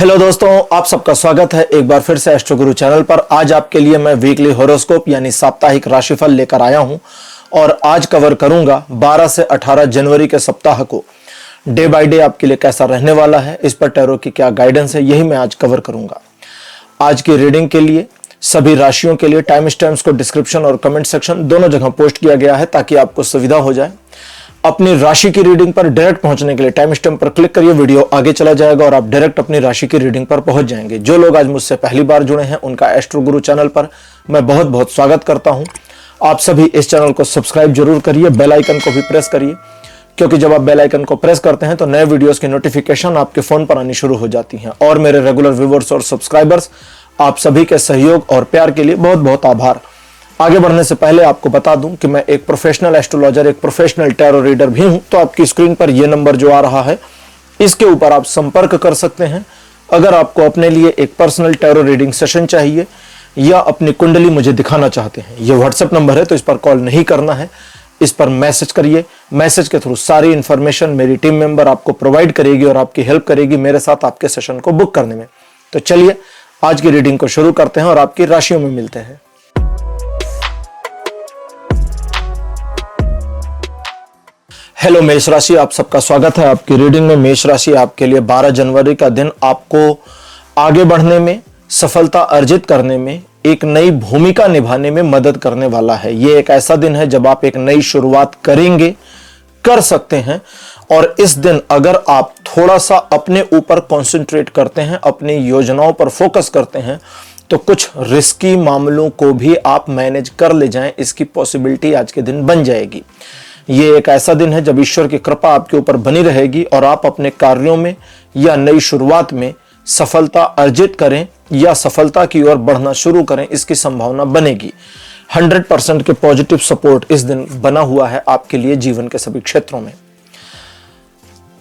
Hello दोस्तों, आप सबका स्वागत है एक बार फिर से एस्ट्रो गुरु चैनल पर। आज आपके लिए मैं वीकली हॉरोस्कोप यानी साप्ताहिक राशिफल लेकर आया हूं और आज कवर करूंगा 12 से 18 जनवरी के सप्ताह को डे बाय डे आपके लिए कैसा रहने वाला है, इस पर टैरो की क्या गाइडेंस है, यही मैं आज कवर करूंगा। आज की रीडिंग के लिए सभी राशियों के लिए टाइम स्टैम्प्स को डिस्क्रिप्शन और कमेंट सेक्शन दोनों जगह पोस्ट किया गया है ताकि आपको सुविधा हो जाए। अपनी राशि की रीडिंग पर डायरेक्ट पहुंचने के लिए टाइम स्टैम्प पर क्लिक करिए, वीडियो आगे चला जाएगा और आप डायरेक्ट अपनी राशि की रीडिंग पर पहुंच जाएंगे। जो लोग आज मुझसे पहली बार जुड़े हैं उनका एस्ट्रो गुरु चैनल पर मैं बहुत बहुत स्वागत करता हूं। आप सभी इस चैनल को सब्सक्राइब जरूर करिए, बेल आइकन को भी प्रेस करिए, क्योंकि जब आप बेल आइकन को प्रेस करते हैं तो नए वीडियोस की नोटिफिकेशन आपके फोन पर आनी शुरू हो जाती है। और मेरे रेगुलर व्यूअर्स और सब्सक्राइबर्स, आप सभी के सहयोग और प्यार के लिए बहुत बहुत आभार। आगे बढ़ने से पहले आपको बता दूं कि मैं एक प्रोफेशनल एस्ट्रोलॉजर, एक प्रोफेशनल टैरो रीडर भी हूं। तो आपकी स्क्रीन पर यह नंबर जो आ रहा है इसके ऊपर आप संपर्क कर सकते हैं अगर आपको अपने लिए एक पर्सनल टैरो रीडिंग सेशन चाहिए या अपनी कुंडली मुझे दिखाना चाहते हैं। यह व्हाट्सएप नंबर है तो इस पर कॉल नहीं करना है, इस पर मैसेज करिए। मैसेज के थ्रू सारी इंफॉर्मेशन मेरी टीम मेंबर आपको प्रोवाइड करेगी और आपकी हेल्प करेगी मेरे साथ आपके सेशन को बुक करने में। तो चलिए आज की रीडिंग को शुरू करते हैं और आपकी राशियों में मिलते हैं। हेलो मेष राशि, आप सबका स्वागत है आपकी रीडिंग में। मेष राशि आपके लिए 12 जनवरी का दिन आपको आगे बढ़ने में, सफलता अर्जित करने में, एक नई भूमिका निभाने में मदद करने वाला है। यह एक ऐसा दिन है जब आप एक नई शुरुआत करेंगे, कर सकते हैं। और इस दिन अगर आप थोड़ा सा अपने ऊपर कंसंट्रेट करते हैं, अपनी योजनाओं पर फोकस करते हैं, तो कुछ रिस्की मामलों को भी आप मैनेज कर ले जाएं, इसकी पॉसिबिलिटी आज के दिन बन जाएगी। ये एक ऐसा दिन है जब ईश्वर की कृपा आपके ऊपर बनी रहेगी और आप अपने कार्यों में या नई शुरुआत में सफलता अर्जित करें या सफलता की ओर बढ़ना शुरू करें, इसकी संभावना बनेगी। 100% के पॉजिटिव सपोर्ट इस दिन बना हुआ है आपके लिए जीवन के सभी क्षेत्रों में।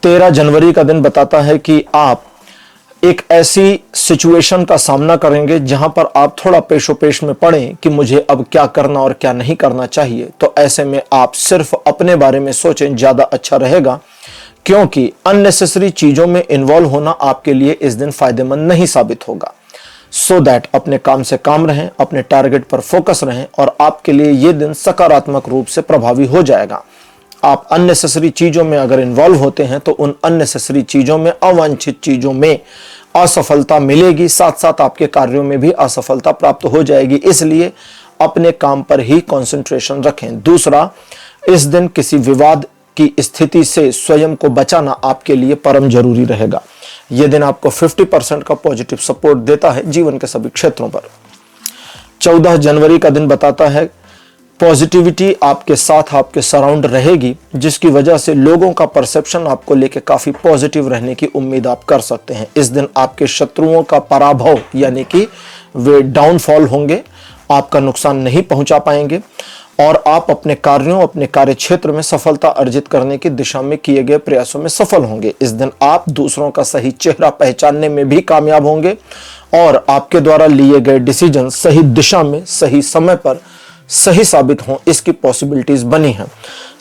13 जनवरी का दिन बताता है कि आप एक ऐसी सिचुएशन का सामना करेंगे जहां पर आप थोड़ा पेशोपेश में पड़ें कि मुझे अब क्या करना और क्या नहीं करना चाहिए। तो ऐसे में आप सिर्फ अपने बारे में सोचें, ज्यादा अच्छा रहेगा, क्योंकि अननेसेसरी चीजों में इन्वॉल्व होना आपके लिए इस दिन फायदेमंद नहीं साबित होगा। सो दैट अपने काम से काम रहें, अपने टारगेट पर फोकस रहें और आपके लिए यह दिन सकारात्मक रूप से प्रभावी हो जाएगा। आप अननेसेसरी चीजों में अगर इन्वॉल्व होते हैं तो उन अननेसेसरी चीजों में, अवांछित चीजों में असफलता मिलेगी, साथ साथ आपके कार्यों में भी असफलता प्राप्त हो जाएगी। इसलिए अपने काम पर ही कंसंट्रेशन रखें। दूसरा, इस दिन किसी विवाद की स्थिति से स्वयं को बचाना आपके लिए परम जरूरी रहेगा। यह दिन आपको 50% का पॉजिटिव सपोर्ट देता है जीवन के सभी क्षेत्रों पर। 14 जनवरी का दिन बताता है पॉजिटिविटी आपके साथ, आपके सराउंड रहेगी, जिसकी वजह से लोगों का परसेप्शन आपको लेके काफी पॉजिटिव रहने की उम्मीद आप कर सकते हैं। इस दिन आपके शत्रुओं का पराभव यानी कि वे डाउनफॉल होंगे, आपका नुकसान नहीं पहुंचा पाएंगे और आप अपने कार्यों, अपने कार्य क्षेत्र में सफलता अर्जित करने की दिशा में किए गए प्रयासों में सफल होंगे। इस दिन आप दूसरों का सही चेहरा पहचानने में भी कामयाब होंगे और आपके द्वारा लिए गए डिसीजन सही दिशा में, सही समय पर सही साबित हों, इसकी पॉसिबिलिटीज बनी हैं।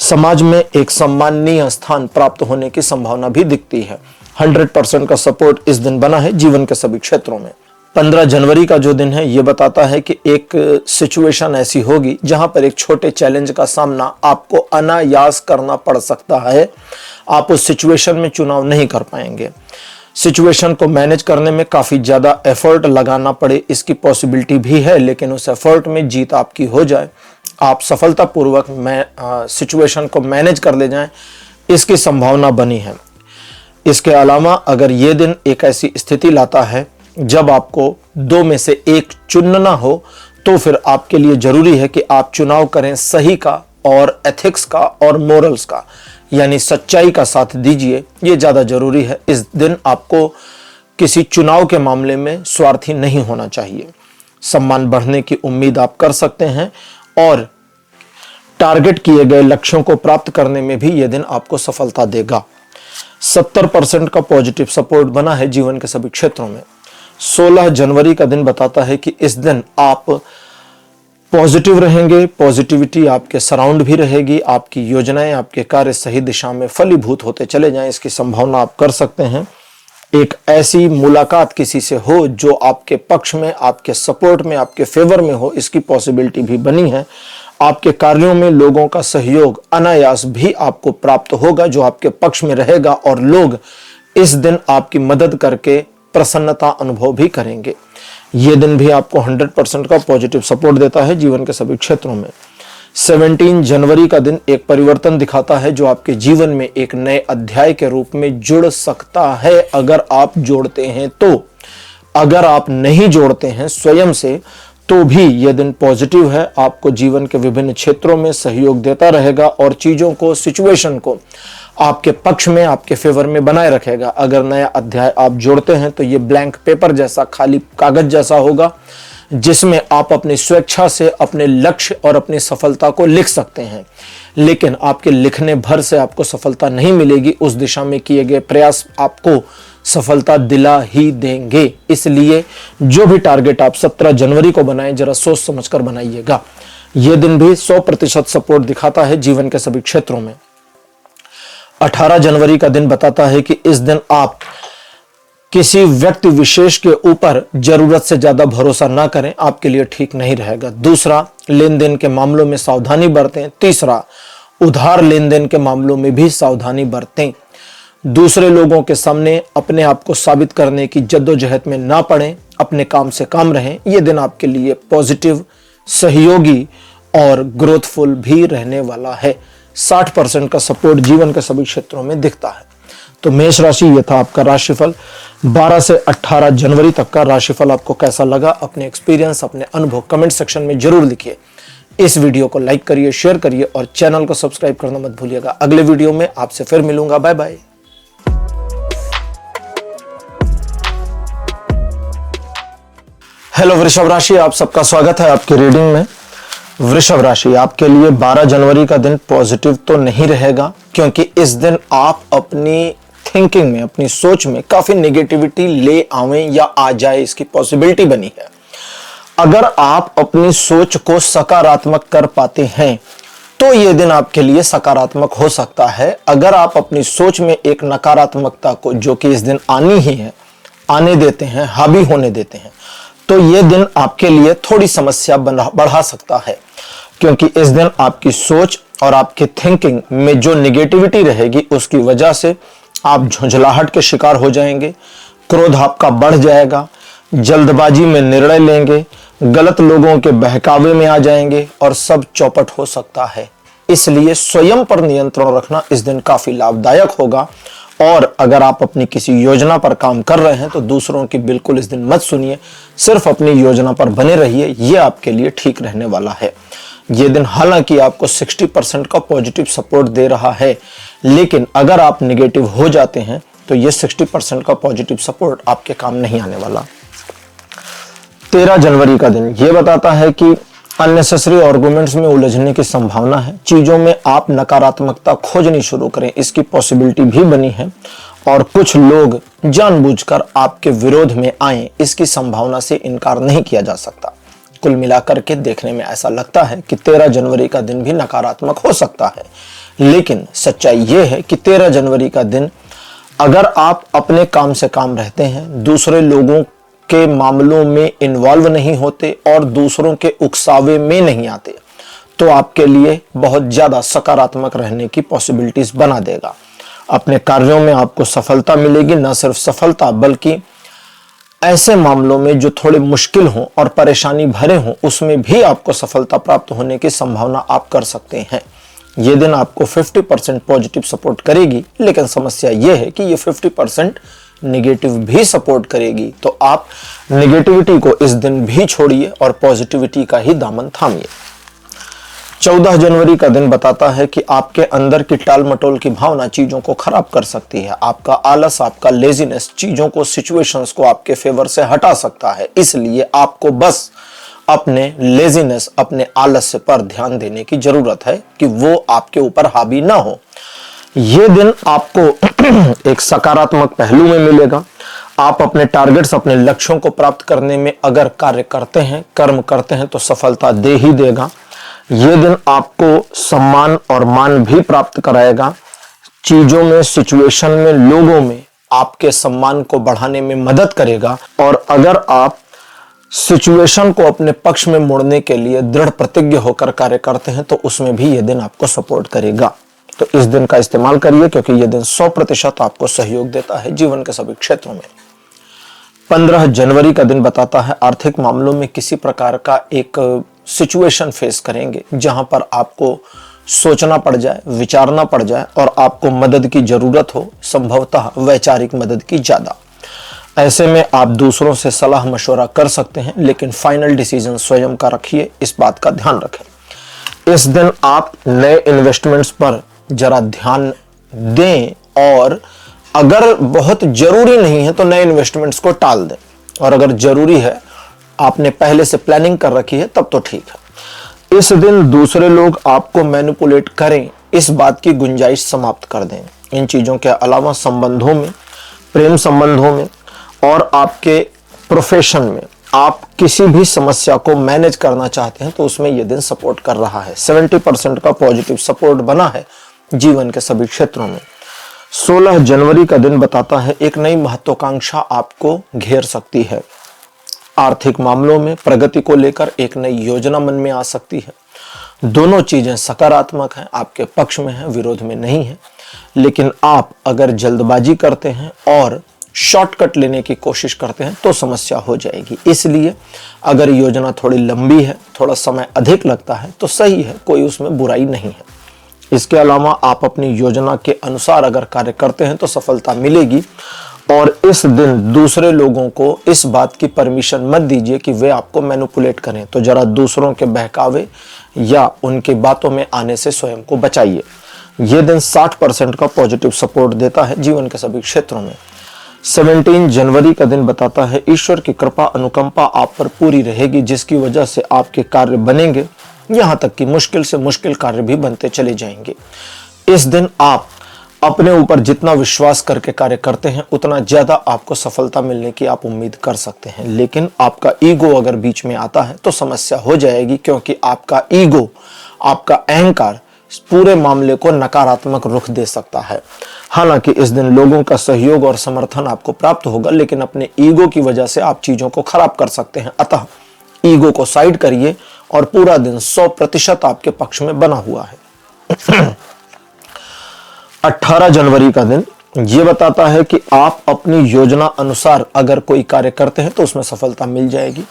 समाज में एक सम्माननीय स्थान प्राप्त होने की संभावना भी दिखती है। 100% का सपोर्ट इस दिन बना है जीवन के सभी क्षेत्रों में। 15 जनवरी का जो दिन है यह बताता है कि एक सिचुएशन ऐसी होगी जहां पर एक छोटे चैलेंज का सामना आपको अनायास करना पड़ सकता है। आप उस सिचुएशन में चुनाव नहीं कर पाएंगे। सिचुएशन को मैनेज करने में काफी ज्यादा एफर्ट लगाना पड़े, इसकी पॉसिबिलिटी भी है, लेकिन उस एफर्ट में जीत आपकी हो जाए, आप सफलतापूर्वक सिचुएशन को मैनेज कर ले जाएं, इसकी संभावना बनी है। इसके अलावा अगर यह दिन एक ऐसी स्थिति लाता है जब आपको दो में से एक चुनना हो, तो फिर आपके लिए जरूरी है कि आप चुनाव करें सही का और एथिक्स का और मोरल्स का, यानी सच्चाई का साथ दीजिए। यह ज्यादा जरूरी है। इस दिन आपको किसी चुनाव के मामले में स्वार्थी नहीं होना चाहिए। सम्मान बढ़ने की उम्मीद आप कर सकते हैं और टारगेट किए गए लक्ष्यों को प्राप्त करने में भी यह दिन आपको सफलता देगा। 70% का पॉजिटिव सपोर्ट बना है जीवन के सभी क्षेत्रों में। 16 जनवरी का दिन बताता है कि इस दिन आप पॉजिटिव रहेंगे, पॉजिटिविटी आपके सराउंड भी रहेगी, आपकी योजनाएं, आपके कार्य सही दिशा में फलीभूत होते चले जाएं, इसकी संभावना आप कर सकते हैं। एक ऐसी मुलाकात किसी से हो जो आपके पक्ष में, आपके सपोर्ट में, आपके फेवर में हो, इसकी पॉसिबिलिटी भी बनी है। आपके कार्यों में लोगों का सहयोग अनायास भी आपको प्राप्त होगा जो आपके पक्ष में रहेगा, और लोग इस दिन आपकी मदद करके प्रसन्नता अनुभव भी करेंगे। यह दिन भी आपको 100% का पॉजिटिव सपोर्ट देता है जीवन के सभी क्षेत्रों में। 17 जनवरी का दिन एक परिवर्तन दिखाता है जो आपके जीवन में एक नए अध्याय के रूप में जुड़ सकता है अगर आप जोड़ते हैं तो। अगर आप नहीं जोड़ते हैं स्वयं से तो भी यह दिन पॉजिटिव है, आपको जीवन के विभिन्न क्षेत्रों में सहयोग देता रहेगा और चीजों को, सिचुएशन को आपके पक्ष में, आपके फेवर में बनाए रखेगा। अगर नया अध्याय आप जोड़ते हैं तो ये ब्लैंक पेपर जैसा, खाली कागज जैसा होगा जिसमें आप अपनी स्वेच्छा से अपने लक्ष्य और अपनी सफलता को लिख सकते हैं, लेकिन आपके लिखने भर से आपको सफलता नहीं मिलेगी। उस दिशा में किए गए प्रयास आपको सफलता दिला ही देंगे। इसलिए जो भी टारगेट आप 17 जनवरी को बनाएं, जरा सोच समझकर बनाइएगा। यह दिन भी 100% सपोर्ट दिखाता है जीवन के सभी क्षेत्रों में। 18 जनवरी का दिन बताता है कि इस दिन आप किसी व्यक्ति विशेष के ऊपर जरूरत से ज्यादा भरोसा ना करें, आपके लिए ठीक नहीं रहेगा। दूसरा, लेन देन के मामलों में सावधानी बरतें। तीसरा, उधार लेन देन के मामलों में भी सावधानी बरतें। दूसरे लोगों के सामने अपने आप को साबित करने की जद्दोजहद में ना पड़ें, अपने काम से काम रहें। यह दिन आपके लिए पॉजिटिव, सहयोगी और ग्रोथफुल भी रहने वाला है। 60% का सपोर्ट जीवन के सभी क्षेत्रों में दिखता है। तो मेष राशि, यह था आपका राशिफल। 12 से 18 जनवरी तक का राशिफल आपको कैसा लगा? अपने एक्सपीरियंस, अपने अनुभव कमेंट सेक्शन में जरूर लिखिए। इस वीडियो को लाइक करिए, शेयर करिए और चैनल को सब्सक्राइब करना मत भूलिएगा। अगले वीडियो में आपसे फिर मिलूंगा। Bye bye. हेलो वृषभ राशि, आप सबका स्वागत है आपकी रीडिंग में। वृषभ राशि, आपके लिए 12 जनवरी का दिन पॉजिटिव तो नहीं रहेगा, क्योंकि इस दिन आप अपनी थिंकिंग में, अपनी सोच में काफी नेगेटिविटी ले आवें या आ जाए, इसकी पॉसिबिलिटी बनी है। अगर आप अपनी सोच को सकारात्मक कर पाते हैं तो यह दिन आपके लिए सकारात्मक हो सकता है। अगर आप अपनी सोच में एक नकारात्मकता को, जो कि इस दिन आनी ही है, आने देते हैं, हावी होने देते हैं, तो यह दिन आपके लिए थोड़ी समस्या बढ़ा सकता है, क्योंकि इस दिन आपकी सोच और आपकी थिंकिंग में जो निगेटिविटी रहेगी उसकी वजह से आप झुंझलाहट के शिकार हो जाएंगे, क्रोध आपका बढ़ जाएगा, जल्दबाजी में निर्णय लेंगे, गलत लोगों के बहकावे में आ जाएंगे और सब चौपट हो सकता है। इसलिए स्वयं पर नियंत्रण रखना इस दिन काफी लाभदायक होगा। और अगर आप अपनी किसी योजना पर काम कर रहे हैं तो दूसरों की बिल्कुल इस दिन मत सुनिए, सिर्फ अपनी योजना पर बने रहिए, यह आपके लिए ठीक रहने वाला है। यह दिन हालांकि आपको 60% का पॉजिटिव सपोर्ट दे रहा है, लेकिन अगर आप नेगेटिव हो जाते हैं तो यह 60% का पॉजिटिव सपोर्ट आपके काम नहीं आने वाला। 13 जनवरी का दिन यह बताता है कि अननेसेसरी आर्गुमेंट्स में उलझने की संभावना है। चीजों में आप नकारात्मकता खोजनी शुरू करें, इसकी पॉसिबिलिटी भी बनी है। और कुछ लोग जानबूझकर आपके विरोध में आए, इसकी संभावना से इनकार नहीं किया जा सकता। कुल मिलाकर के देखने में ऐसा लगता है कि 13 जनवरी का दिन भी नकारात्मक हो सकता है, लेकिन सच्चाई यह है कि 13 जनवरी का दिन अगर आप अपने काम से काम रहते हैं, दूसरे लोगों के मामलों में इन्वॉल्व नहीं होते और दूसरों के उकसावे में नहीं आते, तो आपके लिए बहुत ज्यादा सकारात्मक रहने की पॉसिबिलिटीज बना देगा। अपने कार्यों में आपको सफलता मिलेगी, न सिर्फ सफलता बल्कि ऐसे मामलों में जो थोड़े मुश्किल हों और परेशानी भरे हों, उसमें भी आपको सफलता प्राप्त होने की संभावना आप कर सकते हैं। यह दिन आपको 50% पॉजिटिव सपोर्ट करेगी, लेकिन समस्या यह है कि यह 50% नेगेटिव भी सपोर्ट करेगी। तो आप नेगेटिविटी को इस दिन भी छोड़िए और पॉजिटिविटी का ही दामन थामिए। 14 जनवरी का दिन बताता है कि आपके अंदर की टाल मटोल की भावना चीजों को खराब कर सकती है। आपका आलस, आपका लेजीनेस चीजों को, सिचुएशंस को आपके फेवर से हटा सकता है। इसलिए आपको बस अपने लेजीनेस, अपने आलस पर ध्यान देने की जरूरत है कि वो आपके ऊपर हावी ना हो। ये दिन आपको एक सकारात्मक पहलू में मिलेगा। आप अपने टारगेट्स, अपने लक्ष्यों को प्राप्त करने में अगर कार्य करते हैं, कर्म करते हैं, तो सफलता दे ही देगा। ये दिन आपको सम्मान और मान भी प्राप्त कराएगा। चीजों में, सिचुएशन में, लोगों में आपके सम्मान को बढ़ाने में मदद करेगा। और अगर आप सिचुएशन को अपने पक्ष में मोड़ने के लिए दृढ़ प्रतिज्ञ होकर कार्य करते हैं तो उसमें भी यह दिन आपको सपोर्ट करेगा। तो इस दिन का इस्तेमाल करिए, क्योंकि यह दिन 100% आपको सहयोग देता है जीवन के सभी क्षेत्रों में। 15 जनवरी का दिन बताता है आर्थिक मामलों में किसी प्रकार का एक सिचुएशन फेस करेंगे जहां पर आपको सोचना पड़ जाए, विचारना पड़ जाए और आपको मदद की जरूरत हो, संभवतः वैचारिक मदद की ज्यादा। ऐसे में आप दूसरों से सलाह मशवरा कर सकते हैं, लेकिन फाइनल डिसीजन स्वयं का रखिए, इस बात का ध्यान रखें। इस दिन आप नए इन्वेस्टमेंट्स पर जरा ध्यान दें और अगर बहुत जरूरी नहीं है तो नए इन्वेस्टमेंट्स को टाल दें, और अगर जरूरी है, आपने पहले से प्लानिंग कर रखी है, तब तो ठीक है। इस दिन दूसरे लोग आपको मैनिपुलेट करें, इस बात की गुंजाइश समाप्त कर दें। इन चीजों के अलावा संबंधों में, प्रेम संबंधों में और आपके प्रोफेशन में आप किसी भी समस्या को मैनेज करना चाहते हैं तो उसमें यह दिन सपोर्ट कर रहा है। 70% का पॉजिटिव सपोर्ट बना है जीवन के सभी क्षेत्रों में। 16 जनवरी का दिन बताता है एक नई महत्वाकांक्षा आपको घेर सकती है। आर्थिक मामलों में प्रगति को लेकर एक नई योजना मन में आ सकती है। दोनों चीजें सकारात्मक हैं, आपके पक्ष में हैं, विरोध में नहीं है। लेकिन आप अगर जल्दबाजी करते हैं और शॉर्टकट लेने की कोशिश करते हैं तो समस्या हो जाएगी। इसलिए अगर योजना थोड़ी लंबी है, थोड़ा समय अधिक लगता है तो सही है, कोई उसमें बुराई नहीं है। इसके अलावा आप अपनी योजना के अनुसार अगर कार्य करते हैं तो सफलता मिलेगी। और इस दिन दूसरे लोगों को इस बात की परमिशन मत दीजिए कि वे आपको मैनिपुलेट करें, तो जरा दूसरों के बहकावे या उनकी बातों में आने से स्वयं को बचाइए। यह दिन 60% का पॉजिटिव सपोर्ट देता है जीवन के सभी क्षेत्रों में। 17 जनवरी का दिन बताता है ईश्वर की कृपा अनुकंपा आप पर पूरी रहेगी, जिसकी वजह से आपके कार्य बनेंगे, यहां तक कि मुश्किल से मुश्किल कार्य भी बनते चले जाएंगे। इस दिन आप अपने ऊपर जितना विश्वास करके कार्य करते हैं उतना ज्यादा आपको सफलता मिलने की आप उम्मीद कर सकते हैं। लेकिन आपका ईगो अगर बीच में आता है तो समस्या हो जाएगी, क्योंकि आपका ईगो, आपका अहंकार पूरे मामले को नकारात्मक रुख दे सकता है। हालांकि इस दिन लोगों का सहयोग और समर्थन आपको प्राप्त होगा, लेकिन अपने ईगो की वजह से आप चीजों को खराब कर सकते हैं। अतः ईगो को साइड करिए और पूरा दिन 100% आपके पक्ष में बना हुआ है। 18 जनवरी का दिन यह बताता है कि आप अपनी योजना अनुसार अगर कोई कार्य करते हैं तो उसमें सफलता मिल जाएगी।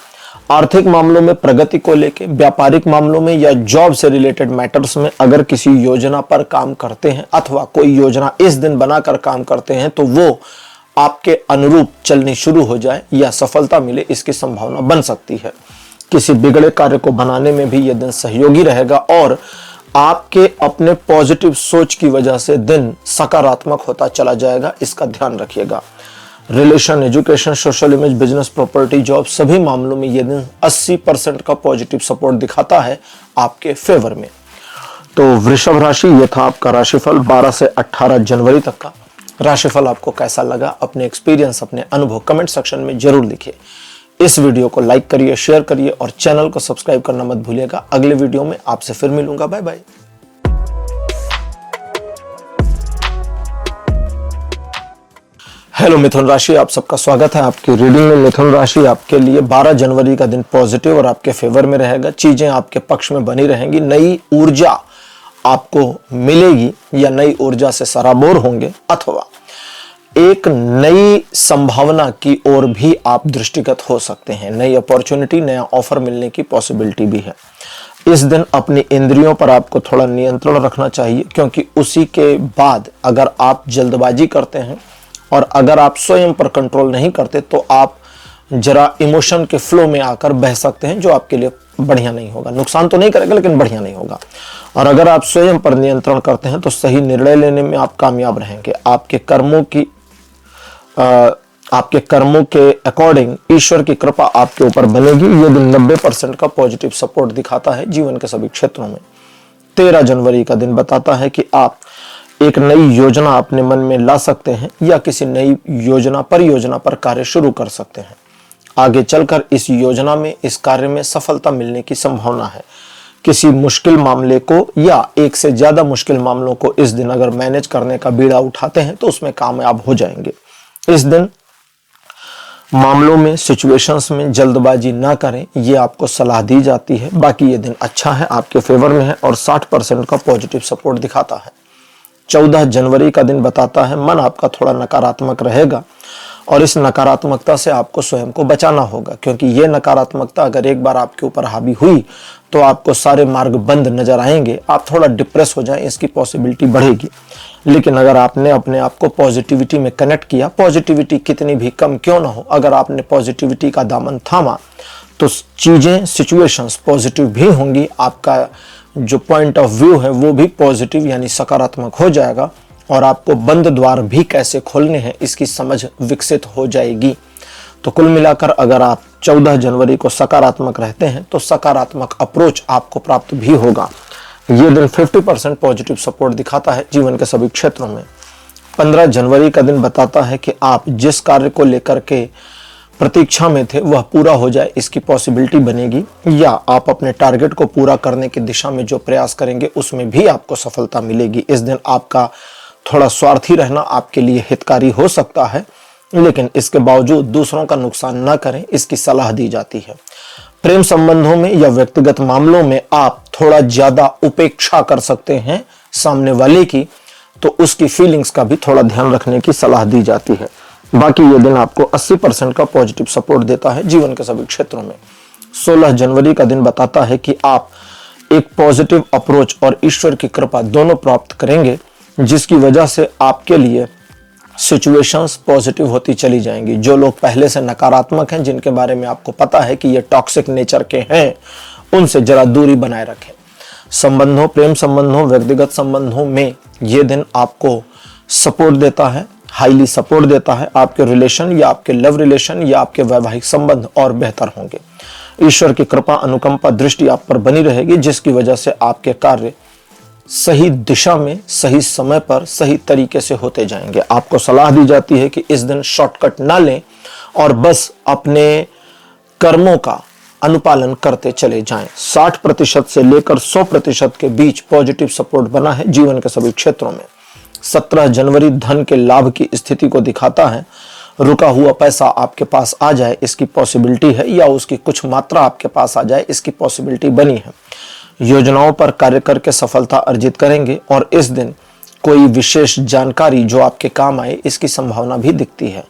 आर्थिक मामलों में प्रगति को लेकर, व्यापारिक मामलों में या जॉब से रिलेटेड मैटर्स में अगर किसी योजना पर काम करते हैं अथवा कोई योजना इस दिन बनाकर काम करते हैं तो वो आपके अनुरूप चलनी शुरू हो जाए या सफलता मिले, इसकी संभावना बन सकती है। किसी बिगड़े कार्य को बनाने में भी यह दिन सहयोगी रहेगा और आपके अपने पॉजिटिव सोच की वजह से दिन सकारात्मक होता चला जाएगा, इसका ध्यान रखिएगा। Relation, education, social image, business, property, job, सभी मामलों में यह दिन 80% का पॉजिटिव सपोर्ट दिखाता है आपके फेवर में। तो वृषभ राशि, यह था आपका राशिफल 12 से 18 जनवरी तक का। राशिफल आपको कैसा लगा, अपने एक्सपीरियंस, अपने अनुभव कमेंट सेक्शन में जरूर लिखिए। इस वीडियो को लाइक करिए, शेयर करिए और चैनल को सब्सक्राइब करना मत भूलिएगा। अगले वीडियो में आपसे फिर मिलूंगा। Bye bye. हेलो मिथुन राशि, आप सबका स्वागत है आपकी रीडिंग में। मिथुन राशि आपके लिए 12 जनवरी का दिन पॉजिटिव और आपके फेवर में रहेगा। चीजें आपके पक्ष में बनी रहेंगी, नई ऊर्जा आपको मिलेगी या नई ऊर्जा से सराबोर होंगे, अथवा एक नई संभावना की ओर भी आप दृष्टिगत हो सकते हैं। नई अपॉर्चुनिटी, नया ऑफर मिलने की पॉसिबिलिटी भी है। इस दिन अपनी इंद्रियों पर आपको थोड़ा नियंत्रण रखना चाहिए, क्योंकि उसी के बाद अगर आप जल्दबाजी करते हैं और अगर आप स्वयं पर कंट्रोल नहीं करते तो आप जरा इमोशन के फ्लो में आकर बह सकते हैं, जो आपके लिए बढ़िया नहीं होगा। नुकसान तो नहीं करेगा लेकिन बढ़िया नहीं होगा। और अगर आप स्वयं पर नियंत्रण करते हैं तो सही निर्णय लेने में आप कामयाब रहेंगे। आपके कर्मों के अकॉर्डिंग ईश्वर की कृपा आपके ऊपर बनेगी। ये दिन 90% का पॉजिटिव सपोर्ट दिखाता है जीवन के सभी क्षेत्रों में। 13 जनवरी का दिन बताता है कि आप एक नई योजना अपने मन में ला सकते हैं या किसी नई परियोजना पर कार्य शुरू कर सकते हैं। आगे चलकर इस योजना में, इस कार्य में सफलता मिलने की संभावना है। किसी मुश्किल मामले को या एक से ज्यादा मुश्किल मामलों को इस दिन अगर मैनेज करने का बीड़ा उठाते हैं तो उसमें कामयाब हो जाएंगे। इस दिन मामलों में, सिचुएशंस में जल्दबाजी ना करें, ये आपको सलाह दी जाती है। बाकी ये दिन अच्छा है, आपके फेवर में है और 60% का पॉजिटिव सपोर्ट दिखाता है। 14 जनवरी का दिन बताता है मन आपका थोड़ा नकारात्मक रहेगा और इस नकारात्मकता से आपको स्वयं को बचाना होगा, क्योंकि ये नकारात्मकता अगर एक बार आपके ऊपर हावी हुई तो आपको सारे मार्ग बंद नजर आएंगे, आप थोड़ा डिप्रेस हो जाएं, इसकी पॉसिबिलिटी बढ़ेगी। लेकिन अगर आपने अपने आप को पॉजिटिविटी में कनेक्ट किया, पॉजिटिविटी कितनी भी कम क्यों ना हो, अगर आपने पॉजिटिविटी का दामन थामा तो चीजें, सिचुएशंस पॉजिटिव भी होंगी, आपका जो पॉइंट ऑफ व्यू है वो भी पॉजिटिव यानी सकारात्मक हो जाएगा और आपको बंद द्वार भी कैसे खोलने हैं इसकी समझ विकसित हो जाएगी। तो कुल मिलाकर अगर आप 14 जनवरी को सकारात्मक रहते हैं तो सकारात्मक अप्रोच आपको प्राप्त भी होगा। ये दिन 50% पॉजिटिव सपोर्ट दिखाता है जीवन के सभी क्षेत्रों में। 15 जनवरी का दिन बताता है कि आप जिस कार्य को लेकर के प्रतीक्षा में थे वह पूरा हो जाए, इसकी पॉसिबिलिटी बनेगी, या आप अपने टारगेट को पूरा करने की दिशा में जो प्रयास करेंगे उसमें भी आपको सफलता मिलेगी। इस दिन आपका थोड़ा स्वार्थी रहना आपके लिए हितकारी हो सकता है, लेकिन इसके बावजूद दूसरों का नुकसान न करें, इसकी सलाह दी जाती है। प्रेम संबंधों में या व्यक्तिगत मामलों में आप थोड़ा ज्यादा उपेक्षा कर सकते हैं सामने वाले की, तो उसकी फीलिंग्स का भी थोड़ा ध्यान रखने की सलाह दी जाती है। बाकी ये दिन आपको 80% का पॉजिटिव सपोर्ट देता है जीवन के सभी क्षेत्रों में। 16 जनवरी का दिन बताता है कि आप एक पॉजिटिव अप्रोच और ईश्वर की कृपा दोनों प्राप्त करेंगे, जिसकी वजह से आपके लिए सिचुएशंस पॉजिटिव होती चली जाएंगी। जो लोग पहले से नकारात्मक हैं, जिनके बारे में आपको पता है कि ये टॉक्सिक नेचर के हैं, उनसे जरा दूरी बनाए रखें। संबंधों, प्रेम संबंधों, व्यक्तिगत संबंधों में ये दिन आपको सपोर्ट देता है, हाईली सपोर्ट देता है। आपके रिलेशन या आपके लव रिलेशन या आपके वैवाहिक संबंध और बेहतर होंगे। ईश्वर की कृपा, अनुकंपा, दृष्टि आप पर बनी रहेगी, जिसकी वजह से आपके कार्य सही दिशा में, सही समय पर, सही तरीके से होते जाएंगे। आपको सलाह दी जाती है कि इस दिन शॉर्टकट ना लें और बस अपने कर्मों का अनुपालन करते चले जाएं। 60% से लेकर 100% के बीच पॉजिटिव सपोर्ट बना है जीवन के सभी क्षेत्रों में। 17 जनवरी धन के लाभ की स्थिति को दिखाता है। रुका हुआ पैसा आपके पास आ जाए, इसकी पॉसिबिलिटी है, या उसकी कुछ मात्रा आपके पास आ जाए, इसकी पॉसिबिलिटी बनी है। योजनाओं पर कार्य करके सफलता अर्जित करेंगे और इस दिन कोई विशेष जानकारी जो आपके काम आए, इसकी संभावना भी दिखती है।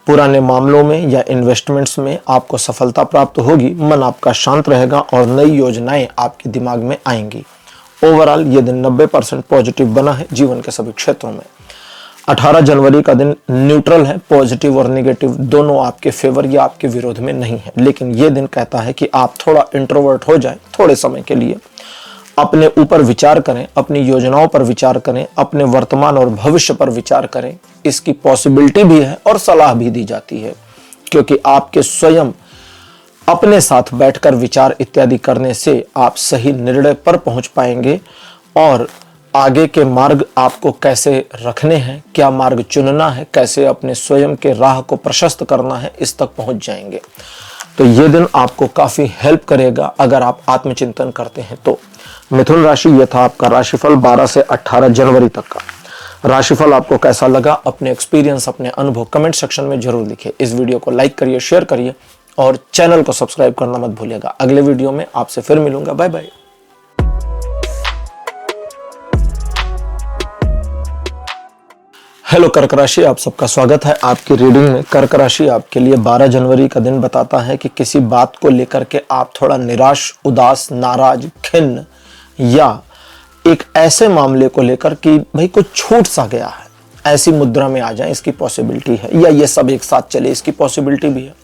पुराने मामलों में या इन्वेस्टमेंट्स में आपको सफलता प्राप्त होगी, मन आपका शांत रहेगा और नई योजनाएं आपके दिमाग में आएंगी। ओवरऑल ये दिन 90% पॉजिटिव बना है जीवन के सभी क्षेत्रों में। 18 जनवरी का दिन न्यूट्रल है, पॉजिटिव और नेगेटिव दोनों आपके फेवर या आपके विरोध में नहीं है, लेकिन यह दिन कहता है कि आप थोड़ा इंट्रोवर्ट हो जाएं थोड़े समय के लिए, अपने ऊपर विचार करें, अपनी योजनाओं पर विचार करें, अपने वर्तमान और भविष्य पर विचार करें। इसकी पॉसिबिलिटी भी है और सलाह भी दी जाती है, क्योंकि आपके स्वयं अपने साथ बैठकर विचार इत्यादि करने से आप सही निर्णय पर पहुंच पाएंगे और आगे के मार्ग आपको कैसे रखने हैं, क्या मार्ग चुनना है, कैसे अपने स्वयं के राह को प्रशस्त करना है, इस तक पहुंच जाएंगे। तो ये दिन आपको काफी हेल्प करेगा अगर आप आत्मचिंतन करते हैं तो। मिथुन राशि, यह था आपका राशिफल 12 से 18 जनवरी तक का। राशिफल आपको कैसा लगा, अपने एक्सपीरियंस, अपने अनुभव कमेंट सेक्शन में जरूर लिखिए। इस वीडियो को लाइक करिए, शेयर करिए और चैनल को सब्सक्राइब करना मत भूलिएगा। अगले वीडियो में आपसे फिर मिलूंगा। Bye bye. हेलो कर्क राशि, आप सबका स्वागत है आपकी रीडिंग में। कर्क राशि आपके लिए 12 जनवरी का दिन बताता है कि किसी बात को लेकर के आप थोड़ा निराश, उदास, नाराज, खिन्न या एक ऐसे मामले को लेकर कि भाई कुछ छूट सा गया है, ऐसी मुद्रा में आ जाए, इसकी पॉसिबिलिटी है, या ये सब एक साथ चले, इसकी पॉसिबिलिटी भी है।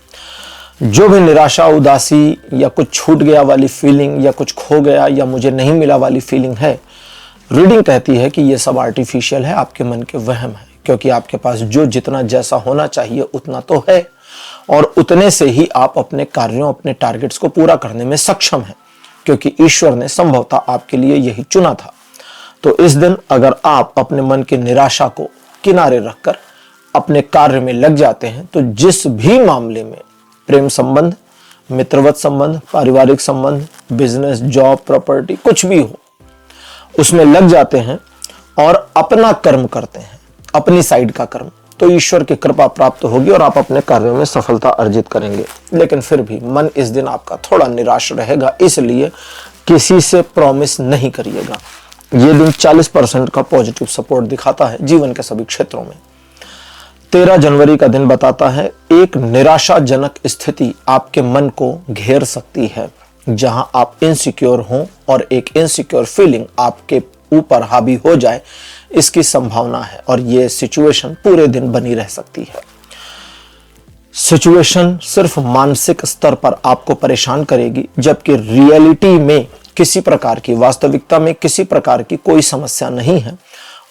जो भी निराशा, उदासी या कुछ छूट गया वाली फीलिंग या कुछ खो गया या मुझे नहीं मिला वाली फीलिंग है, रीडिंग कहती है कि ये सब आर्टिफिशियल है, आपके मन के वहम है, क्योंकि आपके पास जो जितना जैसा होना चाहिए उतना तो है और उतने से ही आप अपने कार्यों, अपने टारगेट्स को पूरा करने में सक्षम हैं, क्योंकि ईश्वर ने संभवतः आपके लिए यही चुना था। तो इस दिन अगर आप अपने मन की निराशा को किनारे रखकर अपने कार्य में लग जाते हैं, तो जिस भी मामले में प्रेम संबंध, मित्रवत संबंध, पारिवारिक संबंध, बिजनेस, जॉब, प्रॉपर्टी, कुछ भी हो, उसमें लग जाते हैं और अपना कर्म करते हैं, अपनी साइड का कर्म, तो ईश्वर की कृपा प्राप्त होगी और आप अपने कार्यों में सफलता अर्जित करेंगे। लेकिन फिर भी मन इस दिन आपका थोड़ा निराश रहेगा, इसलिए किसी से प्रॉमिस नहीं करिएगा। यह दिन 40% का पॉजिटिव सपोर्ट दिखाता है जीवन के सभी क्षेत्रों में। 13 जनवरी का दिन बताता है एक निराशाजनक स्थिति आपके मन को घेर सकती है, जहां आप इनसिक्योर हों और एक इनसिक्योर फीलिंग आपके ऊपर हावी हो जाए, इसकी संभावना है और यह सिचुएशन पूरे दिन बनी रह सकती है। सिचुएशन सिर्फ मानसिक स्तर पर आपको परेशान करेगी, जबकि रियलिटी में किसी प्रकार की, वास्तविकता में किसी प्रकार की कोई समस्या नहीं है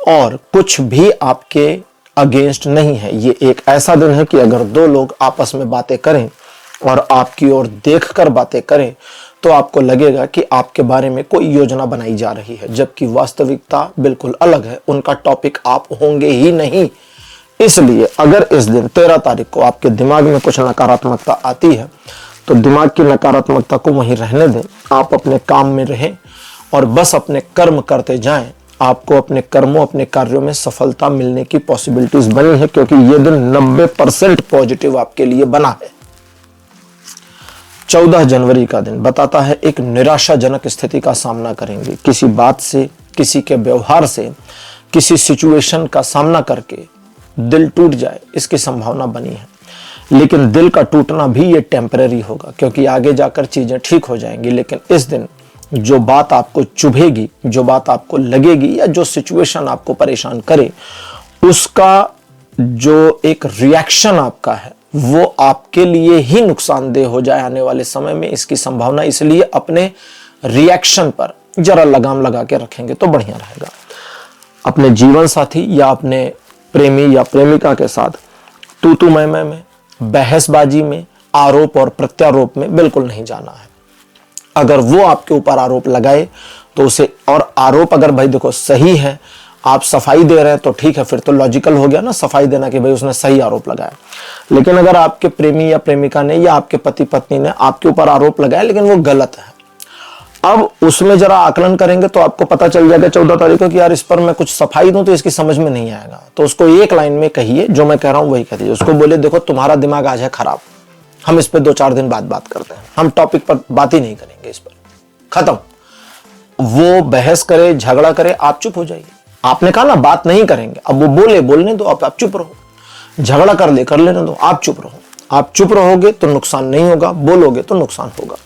और कुछ भी आपके अगेंस्ट नहीं है। ये एक ऐसा दिन है कि अगर दो लोग आपस में बातें करें और आपकी ओर देखकर बातें करें तो आपको लगेगा कि आपके बारे में कोई योजना बनाई जा रही है, जबकि वास्तविकता बिल्कुल अलग है। उनका टॉपिक आप होंगे ही नहीं। इसलिए अगर इस दिन 13 तारीख को आपके दिमाग में कुछ नकारात्मकता आती है तो दिमाग की नकारात्मकता को वहीं रहने दें। आप अपने काम में रहें और बस अपने कर्म करते जाएं। आपको अपने कर्मों, अपने कार्यों में सफलता मिलने की पॉसिबिलिटीज बनी है, क्योंकि यह दिन 90% पॉजिटिव आपके लिए बना है। 14 जनवरी का दिन बताता है एक निराशाजनक स्थिति का सामना करेंगे। किसी बात से, किसी के व्यवहार से, किसी सिचुएशन का सामना करके दिल टूट जाए, इसकी संभावना बनी है। लेकिन दिल का टूटना भी ये टेम्परेरी होगा, क्योंकि आगे जाकर चीजें ठीक हो जाएंगी। लेकिन इस दिन जो बात आपको चुभेगी, जो बात आपको लगेगी या जो सिचुएशन आपको परेशान करे, उसका जो एक रिएक्शन आपका है वो आपके लिए ही नुकसानदेह हो जाए आने वाले समय में, इसकी संभावना। इसलिए अपने रिएक्शन पर जरा लगाम लगा के रखेंगे तो बढ़िया रहेगा। अपने जीवन साथी या अपने प्रेमी या प्रेमिका के साथ तू मैं में, बहसबाजी में, आरोप और प्रत्यारोप में बिल्कुल नहीं जाना है। अगर वो आपके ऊपर आरोप लगाए तो उसे, और आरोप अगर भाई देखो सही है, आप सफाई दे रहे हैं तो ठीक है, फिर तो लॉजिकल हो गया ना सफाई देना कि भाई उसने सही आरोप लगाया। लेकिन अगर आपके प्रेमी या प्रेमिका ने या आपके पति पत्नी ने आपके ऊपर आरोप लगाया लेकिन वो गलत है, अब उसमें जरा आकलन करेंगे तो आपको पता चल जाएगा 14 तारीख को कि यार इस पर मैं कुछ सफाई दूं तो इसकी समझ में नहीं आएगा। तो उसको एक लाइन में कहिए, जो मैं कह रहा हूं वही कहिए। उसको बोले देखो तुम्हारा दिमाग आज है खराब, हम इस पर 2-4 दिन बाद बात करते हैं, हम टॉपिक पर बात ही नहीं करेंगे, इस पर खत्म। वो बहस करे, झगड़ा करे, आप चुप हो जाइए। आपने कहा ना बात नहीं करेंगे, अब वो बोलने दो, आप चुप रहो। झगड़ा कर लेने दो, आप चुप रहो। आप चुप रहोगे तो नुकसान नहीं होगा, बोलोगे तो नुकसान होगा।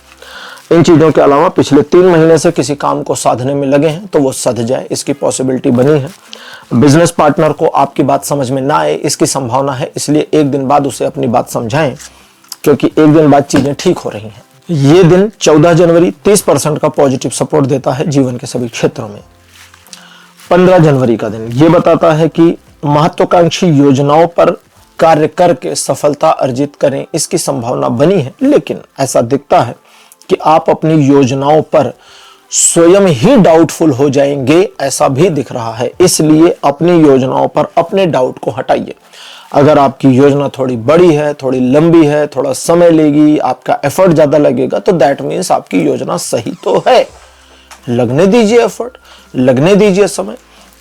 इन चीजों के अलावा पिछले 3 महीने से किसी काम को साधने में लगे हैं तो वो सध जाए, इसकी पॉसिबिलिटी बनी है। बिजनेस पार्टनर को आपकी बात समझ में ना आए, इसकी संभावना है। इसलिए एक दिन बाद उसे अपनी बात समझाएं, क्योंकि एक दिन बाद चीजें ठीक हो रही हैं। ये दिन 14 जनवरी 30% का पॉजिटिव सपोर्ट देता है जीवन के सभी क्षेत्रों में। 15 जनवरी का दिन ये बताता है कि महत्वाकांक्षी योजनाओं पर कार्य करके सफलता अर्जित करें, इसकी संभावना बनी है। लेकिन ऐसा दिखता है कि आप अपनी योजनाओं पर स्वयं ही डाउटफुल हो जाएंगे, ऐसा भी दिख रहा है। इसलिए अपनी योजनाओं पर अपने डाउट को हटाइए। अगर आपकी योजना थोड़ी बड़ी है, थोड़ी लंबी है, थोड़ा समय लेगी, आपका एफर्ट ज्यादा लगेगा, तो दैट मीन्स आपकी योजना सही तो है। लगने दीजिए एफर्ट, लगने दीजिए समय,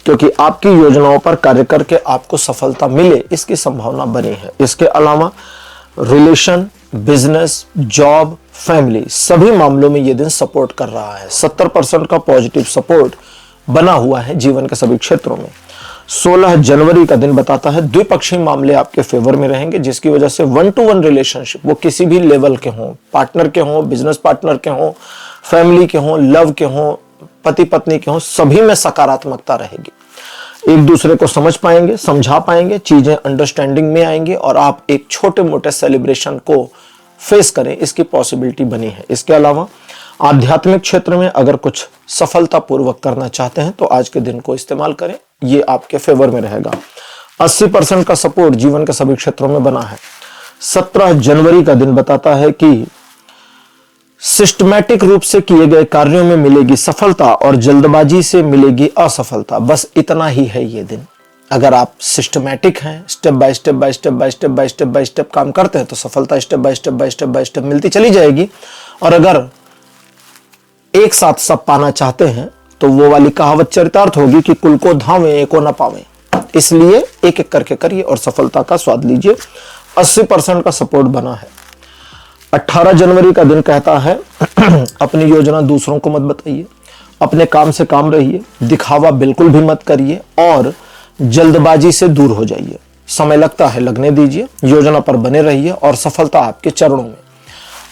क्योंकि आपकी योजनाओं पर कार्य करके आपको सफलता मिले, इसकी संभावना बनी है। इसके अलावा रिलेशन, बिजनेस, जॉब, फैमिली, सभी मामलों में यह दिन सपोर्ट कर रहा है। 70% का पॉजिटिव सपोर्ट बना हुआ है जीवन के सभी क्षेत्रों में। 16 जनवरी का दिन बताता है द्विपक्षीय मामले आपके फेवर में रहेंगे, जिसकी वजह से 1-to-1 रिलेशनशिप, वो किसी भी लेवल के हों, पार्टनर के हों, बिजनेस पार्टनर के हों, फैमिली के हों, लव के हों, पति पत्नी के हों, सभी में सकारात्मकता रहेगी। एक दूसरे को समझ पाएंगे, समझा पाएंगे, चीजें अंडरस्टैंडिंग में आएंगे और आप एक छोटे मोटे सेलिब्रेशन को फेस करें, इसकी पॉसिबिलिटी बनी है। इसके अलावा आध्यात्मिक क्षेत्र में अगर कुछ सफलतापूर्वक करना चाहते हैं तो आज के दिन को इस्तेमाल करें, ये आपके फेवर में रहेगा। 80% का सपोर्ट जीवन के सभी क्षेत्रों में बना है। 17 जनवरी का दिन बताता है कि सिस्टमैटिक रूप से किए गए कार्यों में मिलेगी सफलता और जल्दबाजी से मिलेगी असफलता। बस इतना ही है ये दिन। अगर आप सिस्टमैटिक हैं, स्टेप बाय स्टेप काम करते हैं तो सफलता स्टेप बाय स्टेप मिलती चली जाएगी। और अगर एक साथ सब पाना चाहते हैं तो वो वाली कहावत चरितार्थ होगी कि कुल को धावें एको न पावें। मत, इसलिए एक एक करके करिए और सफलता का स्वाद लीजिए। 80% का सपोर्ट बना है। 18 जनवरी का दिन कहता है अपनी योजना दूसरों को मत बताइए, अपने काम से काम रहिए, दिखावा बिल्कुल भी मत करिए और जल्दबाजी से दूर हो जाइए। समय लगता है लगने दीजिए, योजना पर बने रहिए और सफलता आपके चरणों में।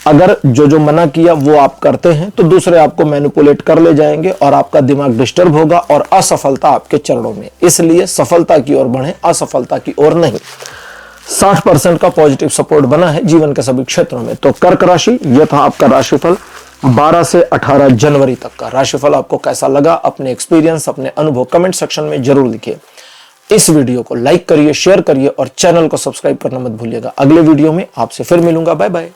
अगर जो मना किया वो आप करते हैं तो दूसरे आपको मैनिपुलेट कर ले जाएंगे और आपका दिमाग डिस्टर्ब होगा और असफलता आपके चरणों में। इसलिए सफलता की ओर बढ़ें, असफलता की ओर नहीं। 60% का पॉजिटिव सपोर्ट बना है जीवन के सभी क्षेत्रों में। तो कर्क राशि, यह था आपका राशिफल 12 से 18 जनवरी तक का। राशिफल आपको कैसा लगा, अपने एक्सपीरियंस, अपने अनुभव कमेंट सेक्शन में जरूर लिखिए। इस वीडियो को लाइक करिए, शेयर करिए और चैनल को सब्सक्राइब करना मत भूलिएगा। अगले वीडियो में आपसे फिर मिलूंगा। Bye bye.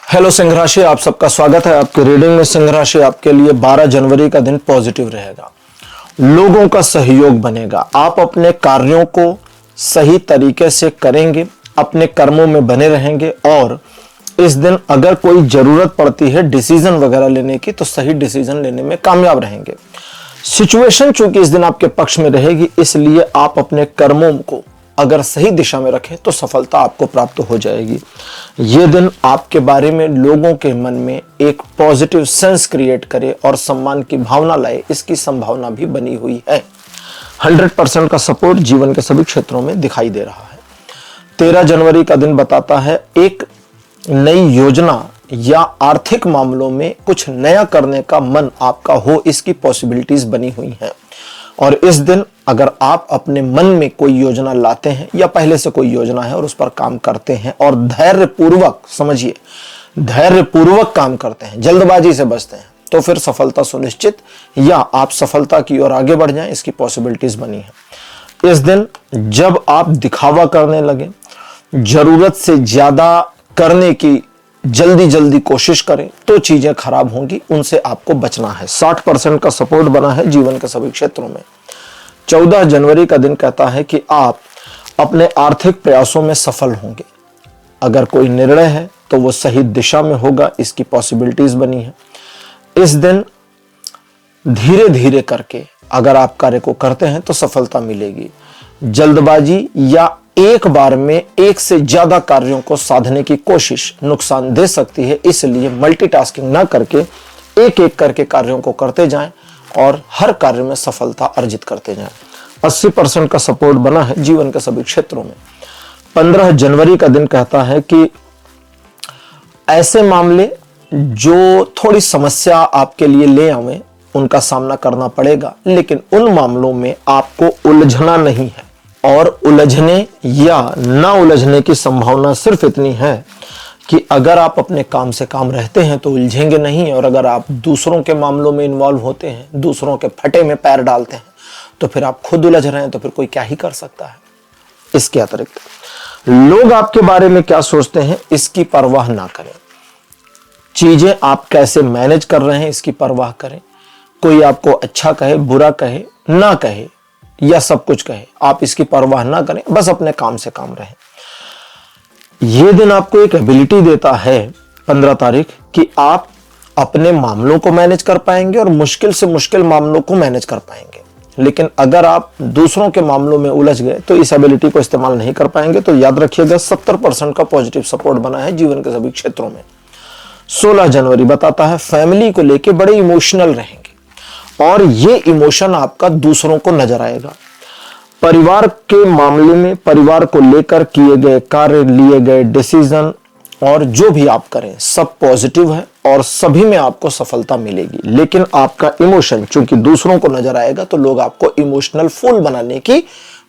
हेलो सिंह राशि, आप सबका स्वागत है आपकी रीडिंग में। सिंह राशि आपके लिए 12 जनवरी का दिन पॉजिटिव रहेगा। लोगों का सहयोग बनेगा। आप अपने कार्यों को सही तरीके से करेंगे, अपने कर्मों में बने रहेंगे और इस दिन अगर कोई जरूरत पड़ती है डिसीजन वगैरह लेने की तो सही डिसीजन लेने में कामयाब रहेंगे। सिचुएशन चूंकि इस दिन आपके पक्ष में रहेगी, इसलिए आप अपने कर्मों को अगर सही दिशा में रखें तो सफलता आपको प्राप्त हो जाएगी। ये दिन आपके बारे में लोगों के मन में एक पॉजिटिव सेंस क्रिएट करे और सम्मान की भावना लाए, इसकी संभावना भी बनी हुई है। 100% का सपोर्ट जीवन के सभी क्षेत्रों में दिखाई दे रहा है। 13 जनवरी का दिन बताता है एक नई योजना या आर्थिक मामलों में कुछ नया करने का मन आपका हो, इसकी पॉसिबिलिटीज बनी हुई हैं। और इस दिन अगर आप अपने मन में कोई योजना लाते हैं या पहले से कोई योजना है और उस पर काम करते हैं और धैर्यपूर्वक, समझिए धैर्यपूर्वक काम करते हैं, जल्दबाजी से बचते हैं, तो फिर सफलता सुनिश्चित या आप सफलता की ओर आगे बढ़ जाएं, इसकी पॉसिबिलिटीज बनी है। इस दिन जब आप दिखावा करने लगे, जरूरत से ज्यादा करने की जल्दी कोशिश करें तो चीजें खराब होंगी, उनसे आपको बचना है। 60% का सपोर्ट बना है जीवन के सभी क्षेत्रों में। 14 जनवरी का दिन कहता है कि आप अपने आर्थिक प्रयासों में सफल होंगे। अगर कोई निर्णय है तो वो सही दिशा में होगा, इसकी पॉसिबिलिटीज बनी है। इस दिन धीरे धीरे करके अगर आप कार्य को करते हैं तो सफलता मिलेगी। जल्दबाजी या एक बार में एक से ज्यादा कार्यों को साधने की कोशिश नुकसान दे सकती है, इसलिए मल्टीटास्किंग ना करके एक एक करके कार्यों को करते जाएं और हर कार्य में सफलता अर्जित करते जाएं। 80% का सपोर्ट बना है जीवन के सभी क्षेत्रों में। 15 जनवरी का दिन कहता है कि ऐसे मामले जो थोड़ी समस्या आपके लिए ले आवे, उनका सामना करना पड़ेगा, लेकिन उन मामलों में आपको उलझना नहीं है और उलझने या ना उलझने की संभावना सिर्फ इतनी है कि अगर आप अपने काम से काम रहते हैं तो उलझेंगे नहीं, और अगर आप दूसरों के मामलों में इन्वॉल्व होते हैं, दूसरों के फटे में पैर डालते हैं, तो फिर आप खुद उलझ रहे हैं, तो फिर कोई क्या ही कर सकता है। इसके अतिरिक्त लोग आपके बारे में क्या सोचते हैं, इसकी परवाह ना करें। चीजें आप कैसे मैनेज कर रहे हैं, इसकी परवाह करें। कोई आपको अच्छा कहे, बुरा कहे, ना कहे या सब कुछ कहे, आप इसकी परवाह ना करें, बस अपने काम से काम रहें। यह दिन आपको एक एबिलिटी देता है 15 तारीख कि आप अपने मामलों को मैनेज कर पाएंगे और मुश्किल से मुश्किल मामलों को मैनेज कर पाएंगे। लेकिन अगर आप दूसरों के मामलों में उलझ गए तो इस एबिलिटी को इस्तेमाल नहीं कर पाएंगे। तो याद रखिएगा 70% का पॉजिटिव सपोर्ट बना है जीवन के सभी क्षेत्रों में। 16 जनवरी बताता है फैमिली को लेके बड़े इमोशनल रहेंगे और ये इमोशन आपका दूसरों को नजर आएगा। परिवार के मामले में परिवार को लेकर किए गए कार्य, लिए गए डिसीजन और जो भी आप करें सब पॉजिटिव है और सभी में आपको सफलता मिलेगी। लेकिन आपका इमोशन चूंकि दूसरों को नजर आएगा तो लोग आपको इमोशनल फूल बनाने की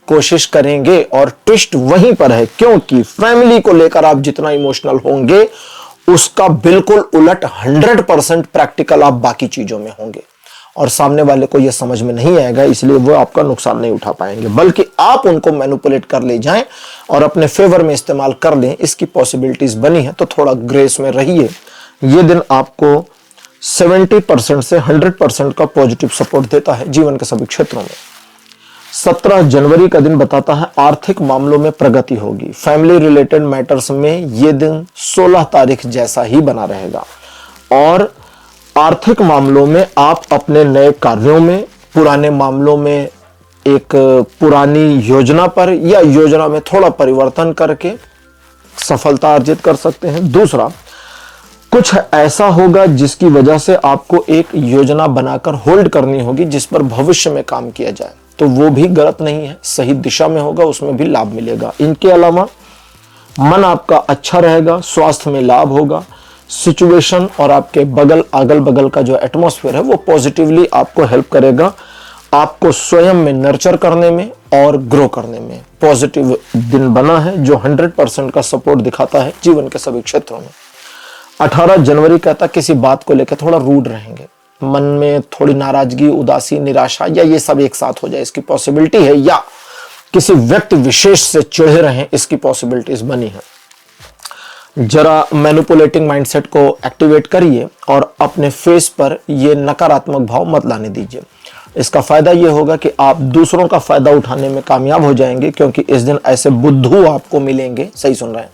कोशिश करेंगे और ट्विस्ट वहीं पर है, क्योंकि फैमिली को लेकर आप जितना इमोशनल होंगे उसका बिल्कुल उलट 100% प्रैक्टिकल आप बाकी चीजों में होंगे और सामने वाले को यह समझ में नहीं आएगा, इसलिए वो आपका नुकसान नहीं उठा पाएंगे, बल्कि आप उनको मैनिपुलेट कर ले जाएं और अपने फेवर में इस्तेमाल कर लें। इसकी पॉसिबिलिटीज बनी है, तो थोड़ा ग्रेस में रहिए। ये दिन आपको 70% से 100% का पॉजिटिव सपोर्ट देता है जीवन के सभी क्षेत्रों में। 17 जनवरी का दिन बताता है आर्थिक मामलों में प्रगति होगी। फैमिली रिलेटेड मैटर्स में यह दिन 16 तारीख जैसा ही बना रहेगा और आर्थिक मामलों में आप अपने नए कार्यों में, पुराने मामलों में एक पुरानी योजना पर या योजना में थोड़ा परिवर्तन करके सफलता अर्जित कर सकते हैं। दूसरा, कुछ ऐसा होगा जिसकी वजह से आपको एक योजना बनाकर होल्ड करनी होगी जिस पर भविष्य में काम किया जाए, तो वो भी गलत नहीं है, सही दिशा में होगा, उसमें भी लाभ मिलेगा। इनके अलावा मन आपका अच्छा रहेगा, स्वास्थ्य में लाभ होगा, सिचुएशन और आपके अगल बगल का जो एटमॉस्फेयर है वो पॉजिटिवली आपको हेल्प करेगा, आपको स्वयं में नर्चर करने में और ग्रो करने में। पॉजिटिव दिन बना है जो 100% का सपोर्ट दिखाता है जीवन के सभी क्षेत्रों में। 18 जनवरी कहता किसी बात को लेकर थोड़ा रूड रहेंगे, मन में थोड़ी नाराजगी, उदासी, निराशा या ये सब एक साथ हो जाए इसकी पॉसिबिलिटी है, या किसी व्यक्ति विशेष से चिढ़े रहें इसकी पॉसिबिलिटीज बनी है। जरा मैनिपुलेटिंग माइंडसेट को एक्टिवेट करिए और अपने फेस पर ये नकारात्मक भाव मत लाने दीजिए। इसका फायदा ये होगा कि आप दूसरों का फायदा उठाने में कामयाब हो जाएंगे, क्योंकि इस दिन ऐसे बुद्धू आपको मिलेंगे, सही सुन रहे हैं,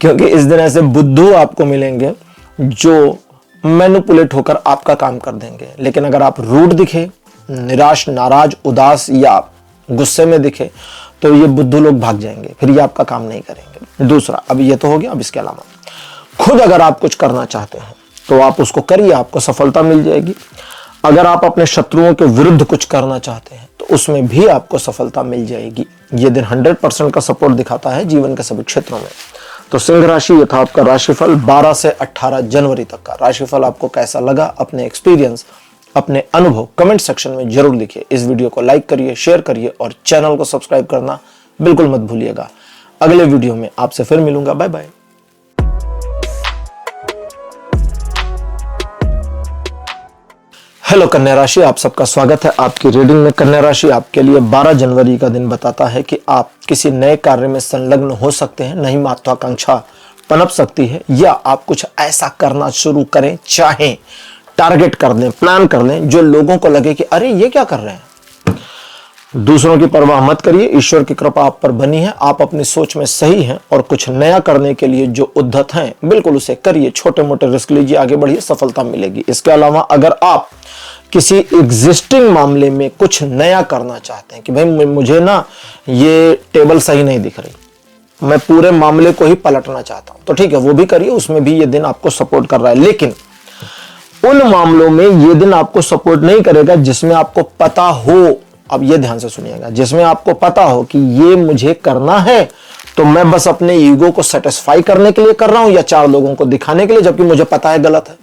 क्योंकि इस दिन ऐसे बुद्धू आपको मिलेंगे जो मैनिपुलेट होकर आपका काम कर देंगे। लेकिन अगर आप रूड दिखे, निराश, नाराज, उदास या गुस्से में दिखे तो ये बुद्धू लोग भाग जाएंगे, फिर ये आपका काम नहीं करेंगे। दूसरा, अब ये तो हो गया। अब इसके अलावा खुद अगर आप कुछ करना चाहते हैं तो आप उसको करिए, आपको सफलता मिल जाएगी। अगर आप अपने शत्रुओं के विरुद्ध कुछ करना चाहते हैं तो उसमें भी आपको सफलता मिल जाएगी। ये दिन 100% का सपोर्ट दिखाता है जीवन के सभी क्षेत्रों में। तो सिंह राशि, ये था आपका राशिफल 12 से 18 जनवरी तक का। राशिफल आपको कैसा लगा, अपने एक्सपीरियंस, अपने अनुभव कमेंट सेक्शन में जरूर लिखिए। इस वीडियो को लाइक करिए, शेयर करिए और चैनल को सब्सक्राइब करना बिल्कुल मत भूलिएगा। अगले वीडियो में आपसे फिर मिलूंगा। Bye bye. हेलो कन्या राशि, आप सबका स्वागत है आपकी रीडिंग में। कन्या राशि आपके लिए 12 जनवरी का दिन बताता है कि आप किसी नए कार्य में संलग्न हो सकते हैं, नई महत्वाकांक्षा पनप सकती है, या आप कुछ ऐसा करना शुरू करें, चाहें, टारगेट कर दें, प्लान कर लें जो लोगों को लगे कि अरे ये क्या कर रहे हैं। दूसरों की परवाह मत करिए, ईश्वर की कृपा आप पर बनी है, आप अपनी सोच में सही हैं और कुछ नया करने के लिए जो उद्धत हैं बिल्कुल उसे करिए, छोटे मोटे रिस्क लीजिए, आगे बढ़िए, सफलता मिलेगी। इसके अलावा अगर आप किसी एग्जिस्टिंग मामले में कुछ नया करना चाहते हैं कि भाई मुझे ना ये टेबल सही नहीं दिख रही, मैं पूरे मामले को ही पलटना चाहता हूं, तो ठीक है, वो भी करिए, उसमें भी ये दिन आपको सपोर्ट कर रहा है। लेकिन उन मामलों में ये दिन आपको सपोर्ट नहीं करेगा जिसमें आपको पता हो, अब ये ध्यान से सुनिएगा, जिसमें आपको पता हो कि ये मुझे करना है तो मैं बस अपने ईगो को सेटिस्फाई करने के लिए कर रहा हूं या 4 लोगों को दिखाने के लिए, जबकि मुझे पता है गलत है।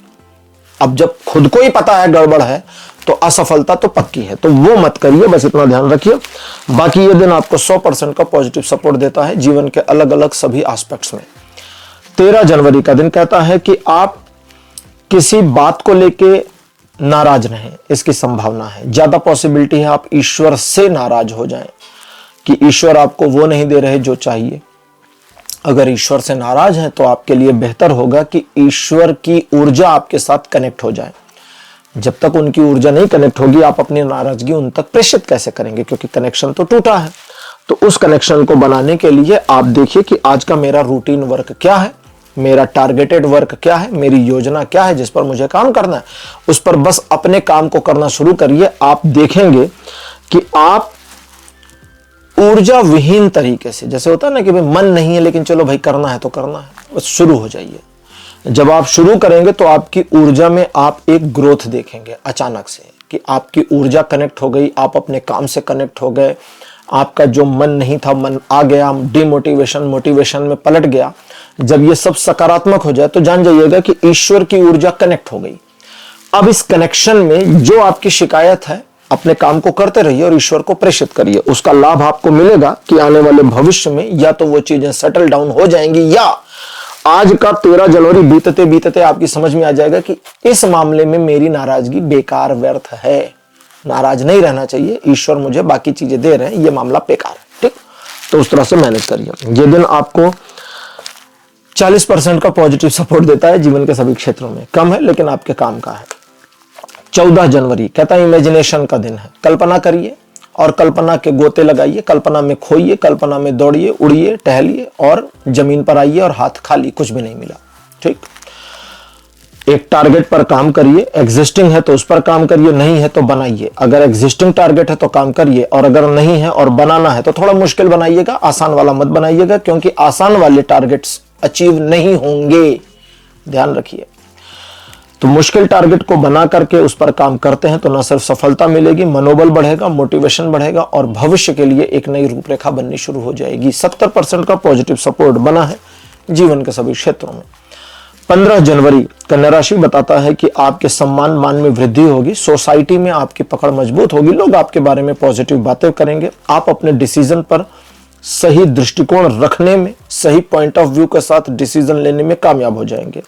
अब जब खुद को ही पता है गड़बड़ है तो असफलता तो पक्की है, तो वो मत करिए, बस इतना ध्यान रखिए। बाकी ये दिन आपको 100% का पॉजिटिव सपोर्ट देता है जीवन के अलग अलग सभी एस्पेक्ट्स में। 13 जनवरी का दिन कहता है कि आप किसी बात को लेके नाराज रहें, इसकी संभावना है, ज्यादा पॉसिबिलिटी है आप ईश्वर से नाराज हो जाएं कि ईश्वर आपको वो नहीं दे रहे जो चाहिए। अगर ईश्वर से नाराज हैं तो आपके लिए बेहतर होगा कि ईश्वर की ऊर्जा आपके साथ कनेक्ट हो जाए। जब तक उनकी ऊर्जा नहीं कनेक्ट होगी आप अपनी नाराजगी उन तक प्रेषित कैसे करेंगे, क्योंकि कनेक्शन तो टूटा है। तो उस कनेक्शन को बनाने के लिए आप देखिए कि आज का मेरा रूटीन वर्क क्या है, मेरा टारगेटेड वर्क क्या है, मेरी योजना क्या है जिस पर मुझे काम करना है, उस पर बस अपने काम को करना शुरू करिए। आप देखेंगे कि आप ऊर्जा विहीन तरीके से, जैसे होता है ना कि भाई मन नहीं है लेकिन चलो भाई करना है तो करना है, बस शुरू हो जाइए। जब आप शुरू करेंगे तो आपकी ऊर्जा में आप एक ग्रोथ देखेंगे अचानक से कि आपकी ऊर्जा कनेक्ट हो गई, आप अपने काम से कनेक्ट हो गए, आपका जो मन नहीं था मन आ गया, डिमोटिवेशन मोटिवेशन में पलट गया। जब ये सब सकारात्मक हो जाए तो जान जाइएगा कि ईश्वर की ऊर्जा कनेक्ट हो गई। अब इस कनेक्शन में जो आपकी शिकायत है अपने काम को करते रहिए और ईश्वर को प्रेषित करिए, उसका लाभ आपको मिलेगा कि आने वाले भविष्य में या तो वो चीजें सेटल डाउन हो जाएंगी या आज का 13 जनवरी बीतते बीतते आपकी समझ में आ जाएगा कि इस मामले में मेरी नाराजगी बेकार व्यर्थ है, नाराज नहीं रहना चाहिए, ईश्वर मुझे बाकी चीजें दे रहे हैं, ये मामला बेकार है। ठीक, तो उस तरह से मैनेज करिए। ये दिन आपको 40% का पॉजिटिव सपोर्ट देता है जीवन के सभी क्षेत्रों में, कम है लेकिन आपके काम का है। 14 जनवरी कहता है इमेजिनेशन का दिन है, कल्पना करिए और कल्पना के गोते लगाइए, कल्पना में खोइए, कल्पना में दौड़िए, उड़िए, टहलिए और जमीन पर आइए और हाथ खाली, कुछ भी नहीं मिला। ठीक, एक टारगेट पर काम करिए, एग्जिस्टिंग है तो उस पर काम करिए, नहीं है तो बनाइए। अगर एग्जिस्टिंग टारगेट है तो काम करिए, और अगर नहीं है और बनाना है तो थोड़ा मुश्किल बनाइएगा, आसान वाला मत बनाइएगा, क्योंकि आसान वाले टारगेट्स अचीव नहीं होंगे, ध्यान रखिए। तो मुश्किल टारगेट को बना करके उस पर काम करते हैं तो न सिर्फ सफलता मिलेगी, मनोबल बढ़ेगा, मोटिवेशन बढ़ेगा और भविष्य के लिए एक नई रूपरेखा बननी शुरू हो जाएगी। 70% का पॉजिटिव सपोर्ट बना है जीवन के सभी क्षेत्रों में। 15 जनवरी कन्या राशि बताता है कि आपके सम्मान मान में वृद्धि होगी, सोसाइटी में आपकी पकड़ मजबूत होगी, लोग आपके बारे में पॉजिटिव बातें करेंगे, आप अपने डिसीजन पर सही दृष्टिकोण रखने में, सही पॉइंट ऑफ व्यू के साथ डिसीजन लेने में कामयाब हो जाएंगे।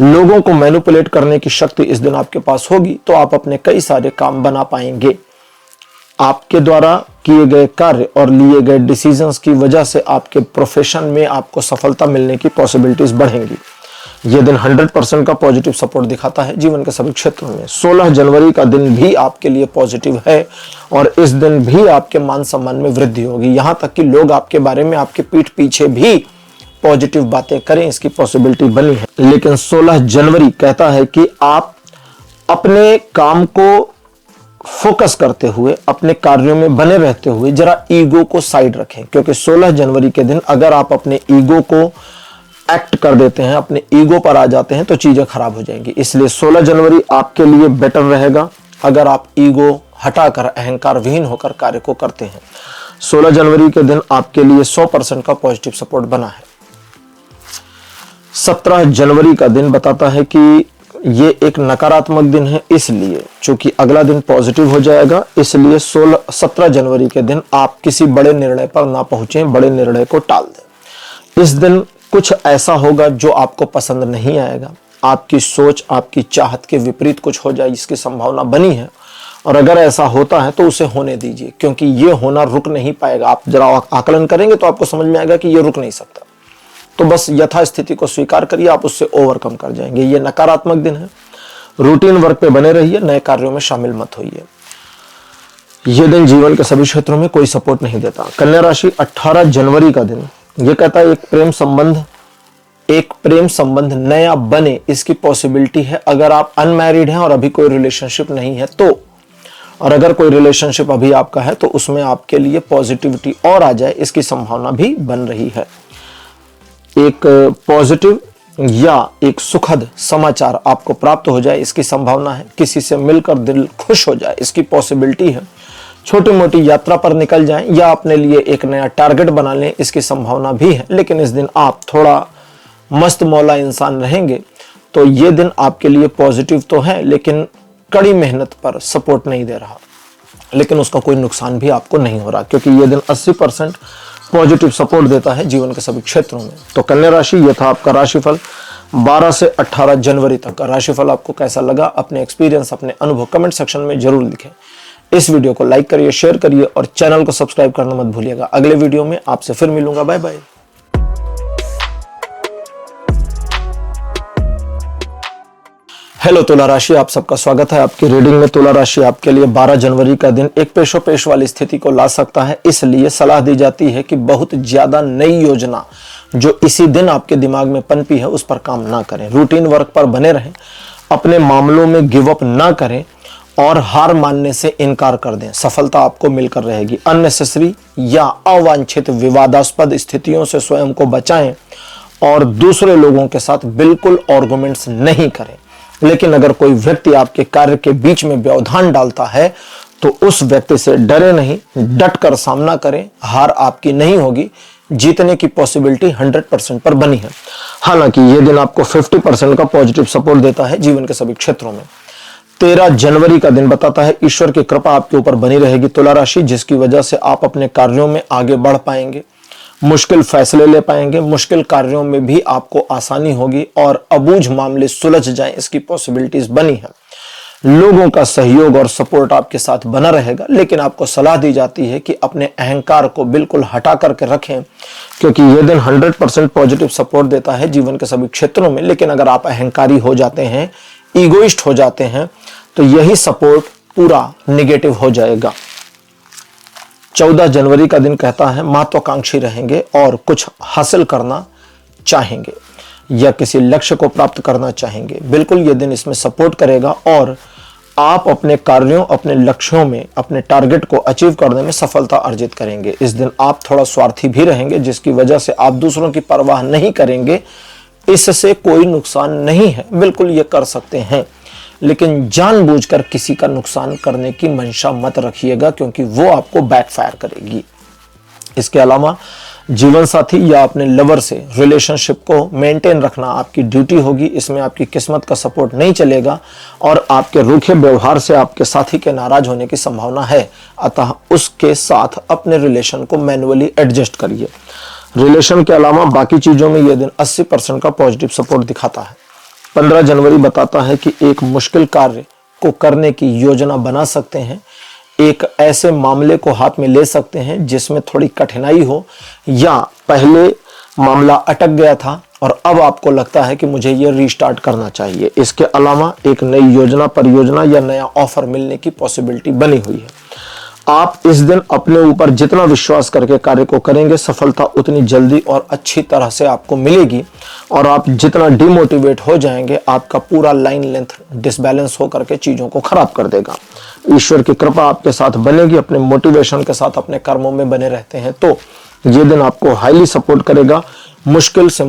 लोगों को मैनिपुलेट करने की शक्ति इस दिन आपके पास होगी, तो आप अपने कई सारे काम बना पाएंगे। आपके द्वारा किए गए कार्य और लिए गए डिसीजंस की वजह से आपके प्रोफेशन में आपको सफलता मिलने की पॉसिबिलिटीज बढ़ेंगी। यह दिन 100% का पॉजिटिव सपोर्ट दिखाता है जीवन के सभी क्षेत्रों में। 16 जनवरी का दिन भी आपके लिए पॉजिटिव है और इस दिन भी आपके मान सम्मान में वृद्धि होगी। यहां तक कि लोग आपके बारे में आपके पीठ पीछे भी पॉजिटिव बातें करें, इसकी पॉसिबिलिटी बनी है। लेकिन 16 जनवरी कहता है कि आप अपने काम को फोकस करते हुए, अपने कार्यों में बने रहते हुए जरा ईगो को साइड रखें, क्योंकि 16 जनवरी के दिन अगर आप अपने ईगो को एक्ट कर देते हैं, अपने ईगो पर आ जाते हैं तो चीजें खराब हो जाएंगी। इसलिए 16 जनवरी आपके लिए बेटर रहेगा अगर आप ईगो हटाकर अहंकार विहीन होकर कार्य को करते हैं। 16 जनवरी के दिन आपके लिए 100% का पॉजिटिव सपोर्ट बना है। 17 जनवरी का दिन बताता है कि ये एक नकारात्मक दिन है, इसलिए चूंकि अगला दिन पॉजिटिव हो जाएगा, इसलिए 17 जनवरी के दिन आप किसी बड़े निर्णय पर ना पहुंचे, बड़े निर्णय को टाल दें। इस दिन कुछ ऐसा होगा जो आपको पसंद नहीं आएगा, आपकी सोच, आपकी चाहत के विपरीत कुछ हो जाए इसकी संभावना बनी है, और अगर ऐसा होता है तो उसे होने दीजिए, क्योंकि ये होना रुक नहीं पाएगा। आप जरा आकलन करेंगे तो आपको समझ में आएगा कि ये रुक नहीं सकता। तो बस यथास्थिति को स्वीकार करिए, आप उससे ओवरकम कर जाएंगे। ये नकारात्मक दिन है। रूटीन वर्क पे बने रहिए, नए कार्यों में शामिल मत होइए। यह दिन जीवन के सभी क्षेत्रों में कोई सपोर्ट नहीं देता। कन्या राशि 18 जनवरी का दिन यह कहता है एक प्रेम संबंध नया बने, इसकी पॉसिबिलिटी है अगर आप अनमैरिड हैं और अभी कोई रिलेशनशिप नहीं है तो, और अगर कोई रिलेशनशिप अभी आपका है तो उसमें आपके लिए पॉजिटिविटी और आ जाए, इसकी संभावना भी बन रही है। एक पॉजिटिव या एक सुखद समाचार आपको प्राप्त हो जाए, इसकी संभावना है। किसी से मिलकर दिल खुश हो जाए, इसकी पॉसिबिलिटी है। छोटी मोटी यात्रा पर निकल जाएं या अपने लिए एक नया टारगेट बना लें, इसकी संभावना भी है। लेकिन इस दिन आप थोड़ा मस्त मौला इंसान रहेंगे, तो ये दिन आपके लिए पॉजिटिव तो है, लेकिन कड़ी मेहनत पर सपोर्ट नहीं दे रहा, लेकिन उसका कोई नुकसान भी आपको नहीं हो रहा, क्योंकि ये दिन 80% पॉजिटिव सपोर्ट देता है जीवन के सभी क्षेत्रों में। तो कन्या राशि, यह था आपका राशिफल 12 से 18 जनवरी तक का। राशिफल आपको कैसा लगा, अपने एक्सपीरियंस, अपने अनुभव कमेंट सेक्शन में जरूर लिखें। इस वीडियो को लाइक करिए, शेयर करिए और चैनल को सब्सक्राइब करना मत भूलिएगा। अगले वीडियो में आपसे फिर मिलूंगा। Bye bye. हेलो तुला राशि, आप सबका स्वागत है आपकी रीडिंग में। तुला राशि आपके लिए 12 जनवरी का दिन एक पेशो पेश वाली स्थिति को ला सकता है, इसलिए सलाह दी जाती है कि बहुत ज्यादा नई योजना जो इसी दिन आपके दिमाग में पनपी है उस पर काम ना करें। रूटीन वर्क पर बने रहें, अपने मामलों में गिव अप ना करें और हार मानने से इनकार कर दें। सफलता आपको मिलकर रहेगी। अननेसेसरी या अवांछित विवादास्पद स्थितियों से स्वयं को बचाएं और दूसरे लोगों के साथ बिल्कुल आर्गुमेंट्स नहीं करें। लेकिन अगर कोई व्यक्ति आपके कार्य के बीच में व्यवधान डालता है तो उस व्यक्ति से डरे नहीं, डट कर सामना करें। हार आपकी नहीं होगी, जीतने की पॉसिबिलिटी 100% पर बनी है। हालांकि यह दिन आपको 50% का पॉजिटिव सपोर्ट देता है जीवन के सभी क्षेत्रों में। 13 जनवरी का दिन बताता है ईश्वर की कृपा आपके ऊपर बनी रहेगी तुला राशि, जिसकी वजह से आप अपने कार्यों में आगे बढ़ पाएंगे, मुश्किल फैसले ले पाएंगे, मुश्किल कार्यों में भी आपको आसानी होगी और अबूझ मामले सुलझ जाएं, इसकी पॉसिबिलिटीज बनी है। लोगों का सहयोग और सपोर्ट आपके साथ बना रहेगा, लेकिन आपको सलाह दी जाती है कि अपने अहंकार को बिल्कुल हटा करके रखें, क्योंकि यह दिन 100% पॉजिटिव सपोर्ट देता है जीवन के सभी क्षेत्रों में। लेकिन अगर आप अहंकारी हो जाते हैं, ईगोइस्ट हो जाते हैं, तो यही सपोर्ट पूरा निगेटिव हो जाएगा। 14 जनवरी का दिन कहता है महत्वाकांक्षी रहेंगे और कुछ हासिल करना चाहेंगे। या किसी लक्ष्य को प्राप्त करना चाहेंगे, बिल्कुल ये दिन इसमें सपोर्ट करेगा और आप अपने कार्यों, अपने लक्ष्यों में, अपने टारगेट को अचीव करने में सफलता अर्जित करेंगे। इस दिन आप थोड़ा स्वार्थी भी रहेंगे, जिसकी वजह से आप दूसरों की परवाह नहीं करेंगे। इससे कोई नुकसान नहीं है, बिल्कुल ये कर सकते हैं, लेकिन जानबूझकर किसी का नुकसान करने की मंशा मत रखिएगा, क्योंकि वो आपको बैकफायर करेगी। इसके अलावा जीवन साथी या अपने लवर से रिलेशनशिप को मेंटेन रखना आपकी ड्यूटी होगी। इसमें आपकी किस्मत का सपोर्ट नहीं चलेगा और आपके रूखे व्यवहार से आपके साथी के नाराज होने की संभावना है। अतः उसके साथ अपने रिलेशन को मैन्युअली एडजस्ट करिए। रिलेशन के अलावा बाकी चीजों में यह दिन 80% का पॉजिटिव सपोर्ट दिखाता है। 15 जनवरी बताता है कि एक मुश्किल कार्य को करने की योजना बना सकते हैं, एक ऐसे मामले को हाथ में ले सकते हैं जिसमें थोड़ी कठिनाई हो, या पहले मामला अटक गया था और अब आपको लगता है कि मुझे ये रीस्टार्ट करना चाहिए। इसके अलावा एक नई योजना, परियोजना या नया ऑफर मिलने की पॉसिबिलिटी बनी हुई है। आप इस दिन अपने ऊपर जितना विश्वास करके कार्य को करेंगे, सफलता उतनी जल्दी और अच्छी तरह से आपको मिलेगी, और आप जितना डिमोटिवेट हो जाएंगे, आपका पूरा लाइन लेंथ डिसबैलेंस होकर के चीजों को खराब कर देगा। ईश्वर की कृपा आपके साथ बनेगी, अपने मोटिवेशन के साथ अपने कर्मों में बने रहते हैं तो ये दिन आपको हाईली सपोर्ट करेगा मुश्किल से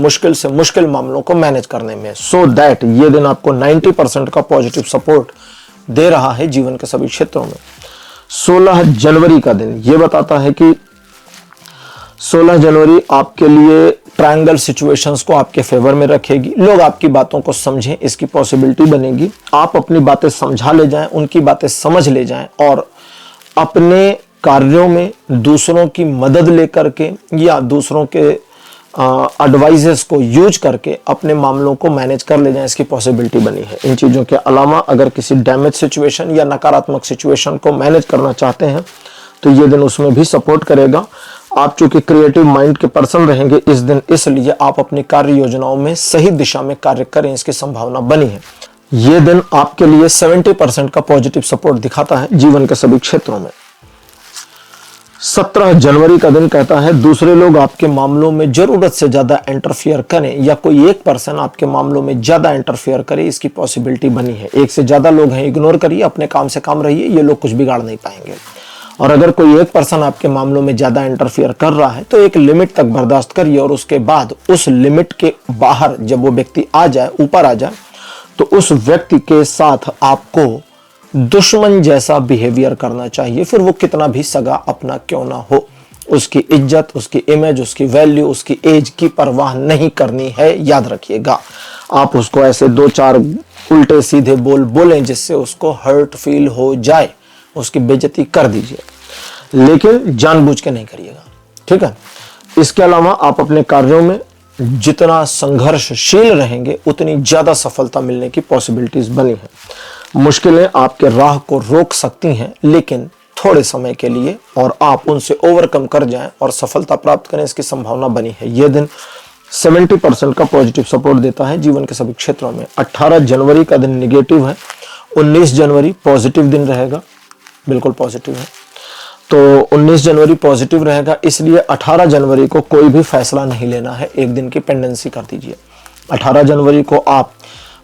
मुश्किल मामलों को मैनेज करने में। सो दैट ये दिन आपको 90% का पॉजिटिव सपोर्ट दे रहा है जीवन के सभी क्षेत्रों में। 16 जनवरी का दिन ये बताता है कि 16 जनवरी आपके लिए ट्रायंगल सिचुएशंस को आपके फेवर में रखेगी। लोग आपकी बातों को समझें, इसकी पॉसिबिलिटी बनेगी। आप अपनी बातें समझा ले जाएं, उनकी बातें समझ ले जाएं और अपने कार्यों में दूसरों की मदद लेकर के या दूसरों के एडवाइजेस को यूज करके अपने मामलों को मैनेज कर ले जाएं, इसकी पॉसिबिलिटी बनी है। इन चीज़ों के अलावा अगर किसी डैमेज सिचुएशन या नकारात्मक सिचुएशन को मैनेज करना चाहते हैं तो ये दिन उसमें भी सपोर्ट करेगा। आप चूंकि क्रिएटिव माइंड के पर्सन रहेंगे इस दिन, इसलिए आप अपनी कार्य योजनाओं में सही दिशा में कार्य करें, इसकी संभावना बनी है। ये दिन आपके लिए 70% का पॉजिटिव सपोर्ट दिखाता है जीवन के सभी क्षेत्रों में। 17 जनवरी का दिन कहता है दूसरे लोग आपके मामलों में जरूरत से ज्यादा इंटरफियर करें या कोई एक पर्सन आपके मामलों में ज्यादा इंटरफियर करे, इसकी पॉसिबिलिटी बनी है। एक से ज्यादा लोग हैं, इग्नोर करिए, अपने काम से काम रहिए, ये लोग कुछ बिगाड़ नहीं पाएंगे। और अगर कोई एक पर्सन आपके मामलों में ज्यादा इंटरफियर कर रहा है तो एक लिमिट तक बर्दाश्त करिए, और उसके बाद उस लिमिट के बाहर जब वो व्यक्ति आ जाए, ऊपर आ जाए, तो उस व्यक्ति के साथ आपको दुश्मन जैसा बिहेवियर करना चाहिए, फिर वो कितना भी सगा अपना क्यों ना हो। उसकी इज्जत, उसकी इमेज, उसकी वैल्यू, उसकी एज की परवाह नहीं करनी है, याद रखिएगा। आप उसको ऐसे 2-4 उल्टे सीधे बोलें जिससे उसको हर्ट फील हो जाए, उसकी बेइज्जती कर दीजिए, लेकिन जानबूझ के नहीं करिएगा, ठीक है। इसके अलावा आप अपने कार्यों में जितना संघर्षशील रहेंगे उतनी ज्यादा सफलता मिलने की पॉसिबिलिटीज बनी है। मुश्किलें आपके राह को रोक सकती हैं, लेकिन थोड़े समय के लिए, और आप उनसे ओवरकम कर जाएं और सफलता प्राप्त करें, इसकी संभावना बनी है। यह दिन 70% का पॉजिटिव सपोर्ट देता है जीवन के सभी क्षेत्रों में। 18 जनवरी का दिन निगेटिव है, 19 जनवरी पॉजिटिव दिन रहेगा, बिल्कुल पॉजिटिव है। तो 19 जनवरी पॉजिटिव रहेगा, इसलिए 18 जनवरी को कोई भी फैसला नहीं लेना है, एक दिन की पेंडेंसी कर दीजिए। 18 जनवरी को आप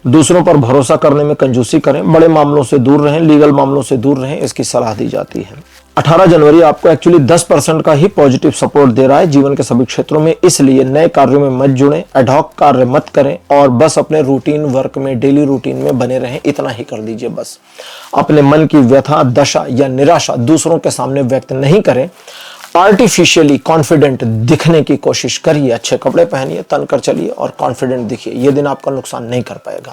दूसरों पर भरोसा करने में कंजूसी करें, बड़े मामलों से दूर रहें, लीगल मामलों से दूर रहें, इसकी सलाह दी जाती है। 18 जनवरी आपको एक्चुअली 10% का ही पॉजिटिव सपोर्ट दे रहा है जीवन के सभी क्षेत्रों में, इसलिए नए कार्यों में मत जुड़ें, एडहॉक कार्य मत करें और बस अपने रूटीन वर्क में, डेली रूटीन में बने रहें, इतना ही कर दीजिए बस। अपने मन की व्यथा, दशा या निराशा दूसरों के सामने व्यक्त नहीं करें। आर्टिफिशियली कॉन्फिडेंट दिखने की कोशिश करिए, अच्छे कपड़े पहनिए, तन कर चलिए और कॉन्फिडेंट दिखिए, यह दिन आपका नुकसान नहीं कर पाएगा।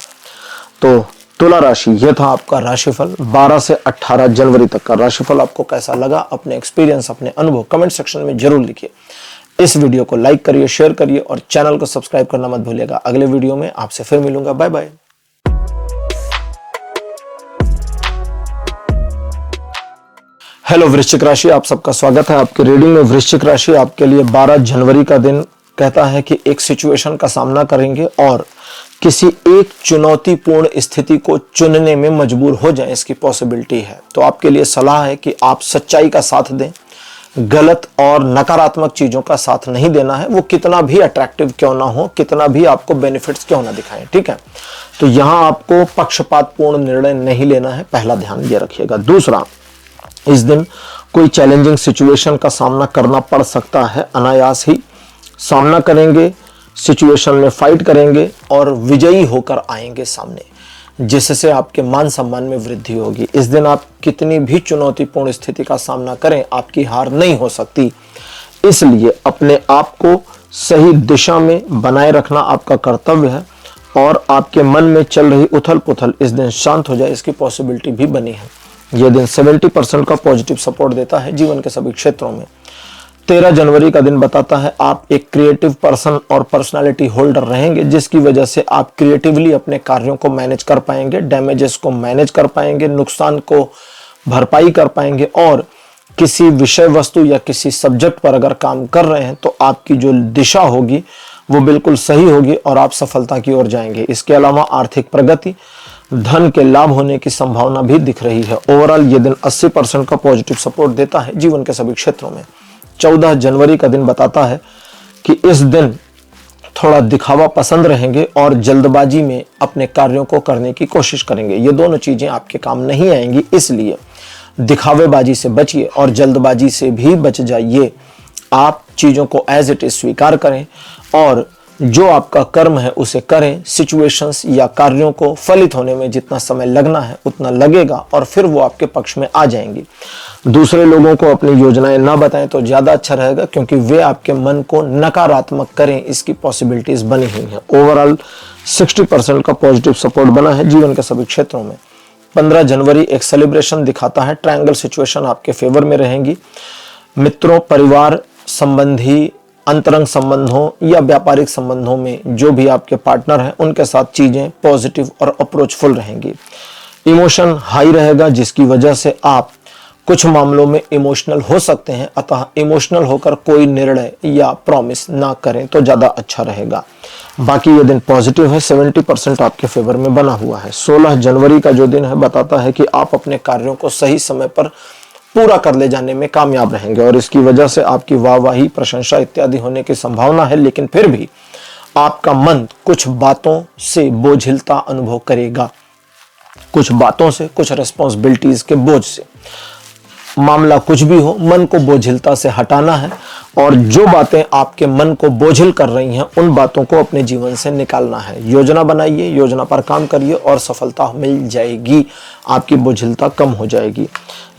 तो तुला राशि, यह था आपका राशिफल 12 से 18 जनवरी तक का राशिफल। आपको कैसा लगा, अपने एक्सपीरियंस, अपने अनुभव कमेंट सेक्शन में जरूर लिखिए। इस वीडियो को लाइक करिए, शेयर करिए और चैनल को सब्सक्राइब करना मत भूलिएगा। अगले वीडियो में आपसे फिर मिलूंगा, बाय बाय। हेलो वृश्चिक राशि, आप सबका स्वागत है आपकी रीडिंग में। वृश्चिक राशि आपके लिए 12 जनवरी का दिन कहता है कि एक सिचुएशन का सामना करेंगे और किसी एक चुनौतीपूर्ण स्थिति को चुनने में मजबूर हो जाएं, इसकी पॉसिबिलिटी है। तो आपके लिए सलाह है कि आप सच्चाई का साथ दें, गलत और नकारात्मक चीजों का साथ नहीं देना है, वो कितना भी अट्रैक्टिव क्यों ना हो, कितना भी आपको बेनिफिट्स क्यों ना दिखाएं। ठीक है, तो यहां आपको पक्षपातपूर्ण निर्णय नहीं लेना है, पहला ध्यान ये रखिएगा। दूसरा, इस दिन कोई चैलेंजिंग सिचुएशन का सामना करना पड़ सकता है, अनायास ही सामना करेंगे, सिचुएशन में फाइट करेंगे और विजयी होकर आएंगे सामने, जिससे आपके मान सम्मान में वृद्धि होगी। इस दिन आप कितनी भी चुनौतीपूर्ण स्थिति का सामना करें, आपकी हार नहीं हो सकती। इसलिए अपने आप को सही दिशा में बनाए रखना आपका कर्तव्य है और आपके मन में चल रही उथल पुथल इस दिन शांत हो जाए, इसकी पॉसिबिलिटी भी बनी है। यह दिन 70% का पॉजिटिव सपोर्ट देता है जीवन के सभी क्षेत्रों में। 13 जनवरी का दिन बताता है आप एक क्रिएटिव पर्सन और पर्सनालिटी होल्डर रहेंगे, जिसकी वजह से आप क्रिएटिवली अपने कार्यों को मैनेज कर पाएंगे, डैमेजेस को मैनेज कर पाएंगे, नुकसान को भरपाई कर पाएंगे और किसी विषय वस्तु या किसी सब्जेक्ट पर अगर काम कर रहे हैं तो आपकी जो दिशा होगी वो बिल्कुल सही होगी और आप सफलता की ओर जाएंगे। इसके अलावा आर्थिक प्रगति, धन के लाभ होने की संभावना भी दिख रही है। ओवरऑल ये दिन 80% का पॉजिटिव सपोर्ट देता है जीवन के सभी क्षेत्रों में। 14 जनवरी का दिन बताता है कि इस दिन थोड़ा दिखावा पसंद रहेंगे और जल्दबाजी में अपने कार्यों को करने की कोशिश करेंगे। ये दोनों चीजें आपके काम नहीं आएंगी, इसलिए दिखावेबाजी से बचिए और जल्दबाजी से भी बच जाइए। आप चीजों को एज इट इज स्वीकार करें और जो आपका कर्म है उसे करें। सिचुएशंस या कार्यों को फलित होने में जितना समय लगना है उतना लगेगा और फिर वो आपके पक्ष में आ जाएंगी। दूसरे लोगों को अपनी योजनाएं ना बताएं तो ज्यादा अच्छा रहेगा, क्योंकि वे आपके मन को नकारात्मक करें, इसकी पॉसिबिलिटीज बनी हुई हैं। ओवरऑल 60% का पॉजिटिव सपोर्ट बना है जीवन के सभी क्षेत्रों में। 15 जनवरी एक सेलिब्रेशन दिखाता है, ट्रायंगल सिचुएशन आपके फेवर में रहेंगी। मित्रों, परिवार संबंधी, अंतरंग संबंधों या व्यापारिक संबंधों में जो भी आपके पार्टनर हैं उनके साथ चीजें पॉजिटिव और अप्रोचफुल रहेंगी। इमोशन हाई रहेगा, जिसकी वजह से आप कुछ मामलों में इमोशनल हो सकते हैं, अतः इमोशनल होकर कोई निर्णय या प्रॉमिस ना करें तो ज्यादा अच्छा रहेगा। बाकी ये दिन पॉजिटिव है, 70% आपके फेवर में बना हुआ है। 16 जनवरी का जो दिन है बताता है कि आप अपने कार्यों को सही समय पर पूरा कर ले जाने में कामयाब रहेंगे और इसकी वजह से आपकी वाहवाही, प्रशंसा इत्यादि होने की संभावना है, लेकिन फिर भी आपका मन कुछ बातों से बोझिलता अनुभव करेगा, कुछ बातों से, कुछ रिस्पॉन्सिबिलिटीज के बोझ से। मामला कुछ भी हो, मन को बोझिलता से हटाना है और जो बातें आपके मन को बोझिल कर रही हैं उन बातों को अपने जीवन से निकालना है। योजना बनाइए, योजना पर काम करिए और सफलता मिल जाएगी, आपकी बोझिलता कम हो जाएगी।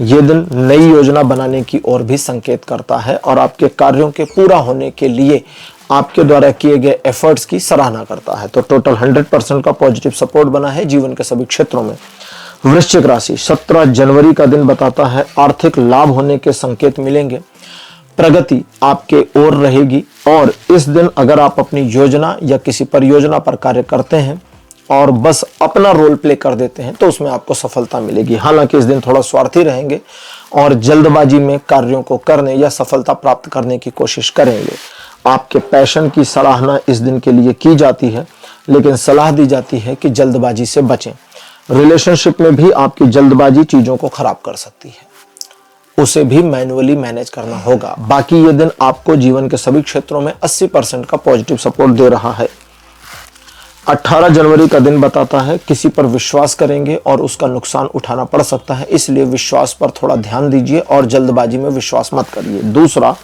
ये दिन नई योजना बनाने की ओर भी संकेत करता है और आपके कार्यों के पूरा होने के लिए आपके द्वारा किए गए एफर्ट्स की सराहना करता है। तो टोटल 100% का पॉजिटिव सपोर्ट बना है जीवन के सभी क्षेत्रों में। वृश्चिक राशि, 17 जनवरी का दिन बताता है आर्थिक लाभ होने के संकेत मिलेंगे, प्रगति आपके ओर रहेगी और इस दिन अगर आप अपनी योजना या किसी परियोजना पर कार्य करते हैं और बस अपना रोल प्ले कर देते हैं तो उसमें आपको सफलता मिलेगी। हालांकि इस दिन थोड़ा स्वार्थी रहेंगे और जल्दबाजी में कार्यों को करने या सफलता प्राप्त करने की कोशिश करेंगे। आपके पैशन की सराहना इस दिन के लिए की जाती है, लेकिन सलाह दी जाती है कि जल्दबाजी से बचें। रिलेशनशिप में भी आपकी जल्दबाजी चीजों को खराब कर सकती है, उसे भी मैन्युअली मैनेज करना होगा। बाकी ये दिन आपको जीवन के सभी क्षेत्रों में 80% का पॉजिटिव सपोर्ट दे रहा है। 18 जनवरी का दिन बताता है किसी पर विश्वास करेंगे और उसका नुकसान उठाना पड़ सकता है, इसलिए विश्वास पर थोड़ा ध्यान दीजिए और जल्दबाजी में विश्वास मत करिए। दूसरा,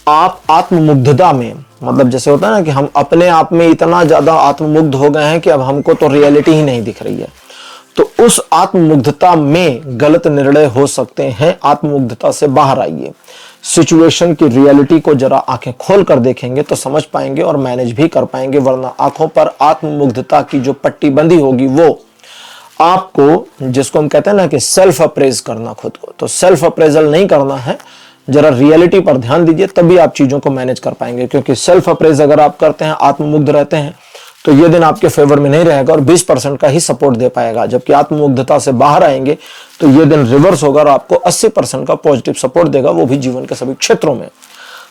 आप आत्ममुग्धता में, मतलब जैसे होता है ना कि हम अपने आप में इतना ज्यादा आत्ममुग्ध हो गए हैं कि अब हमको तो रियलिटी ही नहीं दिख रही है, तो उस आत्ममुग्धता में गलत निर्णय हो सकते हैं। आत्ममुग्धता से बाहर आइए, सिचुएशन की रियलिटी को जरा आंखें खोल कर देखेंगे तो समझ पाएंगे और मैनेज भी कर पाएंगे, वरना आंखों पर आत्ममुग्धता की जो पट्टी बंधी होगी वो आपको, जिसको हम कहते हैं ना कि सेल्फ अप्रेज करना खुद को, तो सेल्फ अप्रेजल नहीं करना है, जरा रियलिटी पर ध्यान दीजिए, तभी आप चीजों को मैनेज कर पाएंगे। क्योंकि सेल्फ अप्रेज अगर आप करते हैं, आत्ममुग्ध रहते हैं, तो ये दिन आपके फेवर में नहीं रहेगा और 20% का ही सपोर्ट दे पाएगा। जबकि आत्ममुग्धता से बाहर आएंगे तो ये दिन रिवर्स होगा और आपको 80% का पॉजिटिव सपोर्ट देगा, वो भी जीवन के सभी क्षेत्रों में।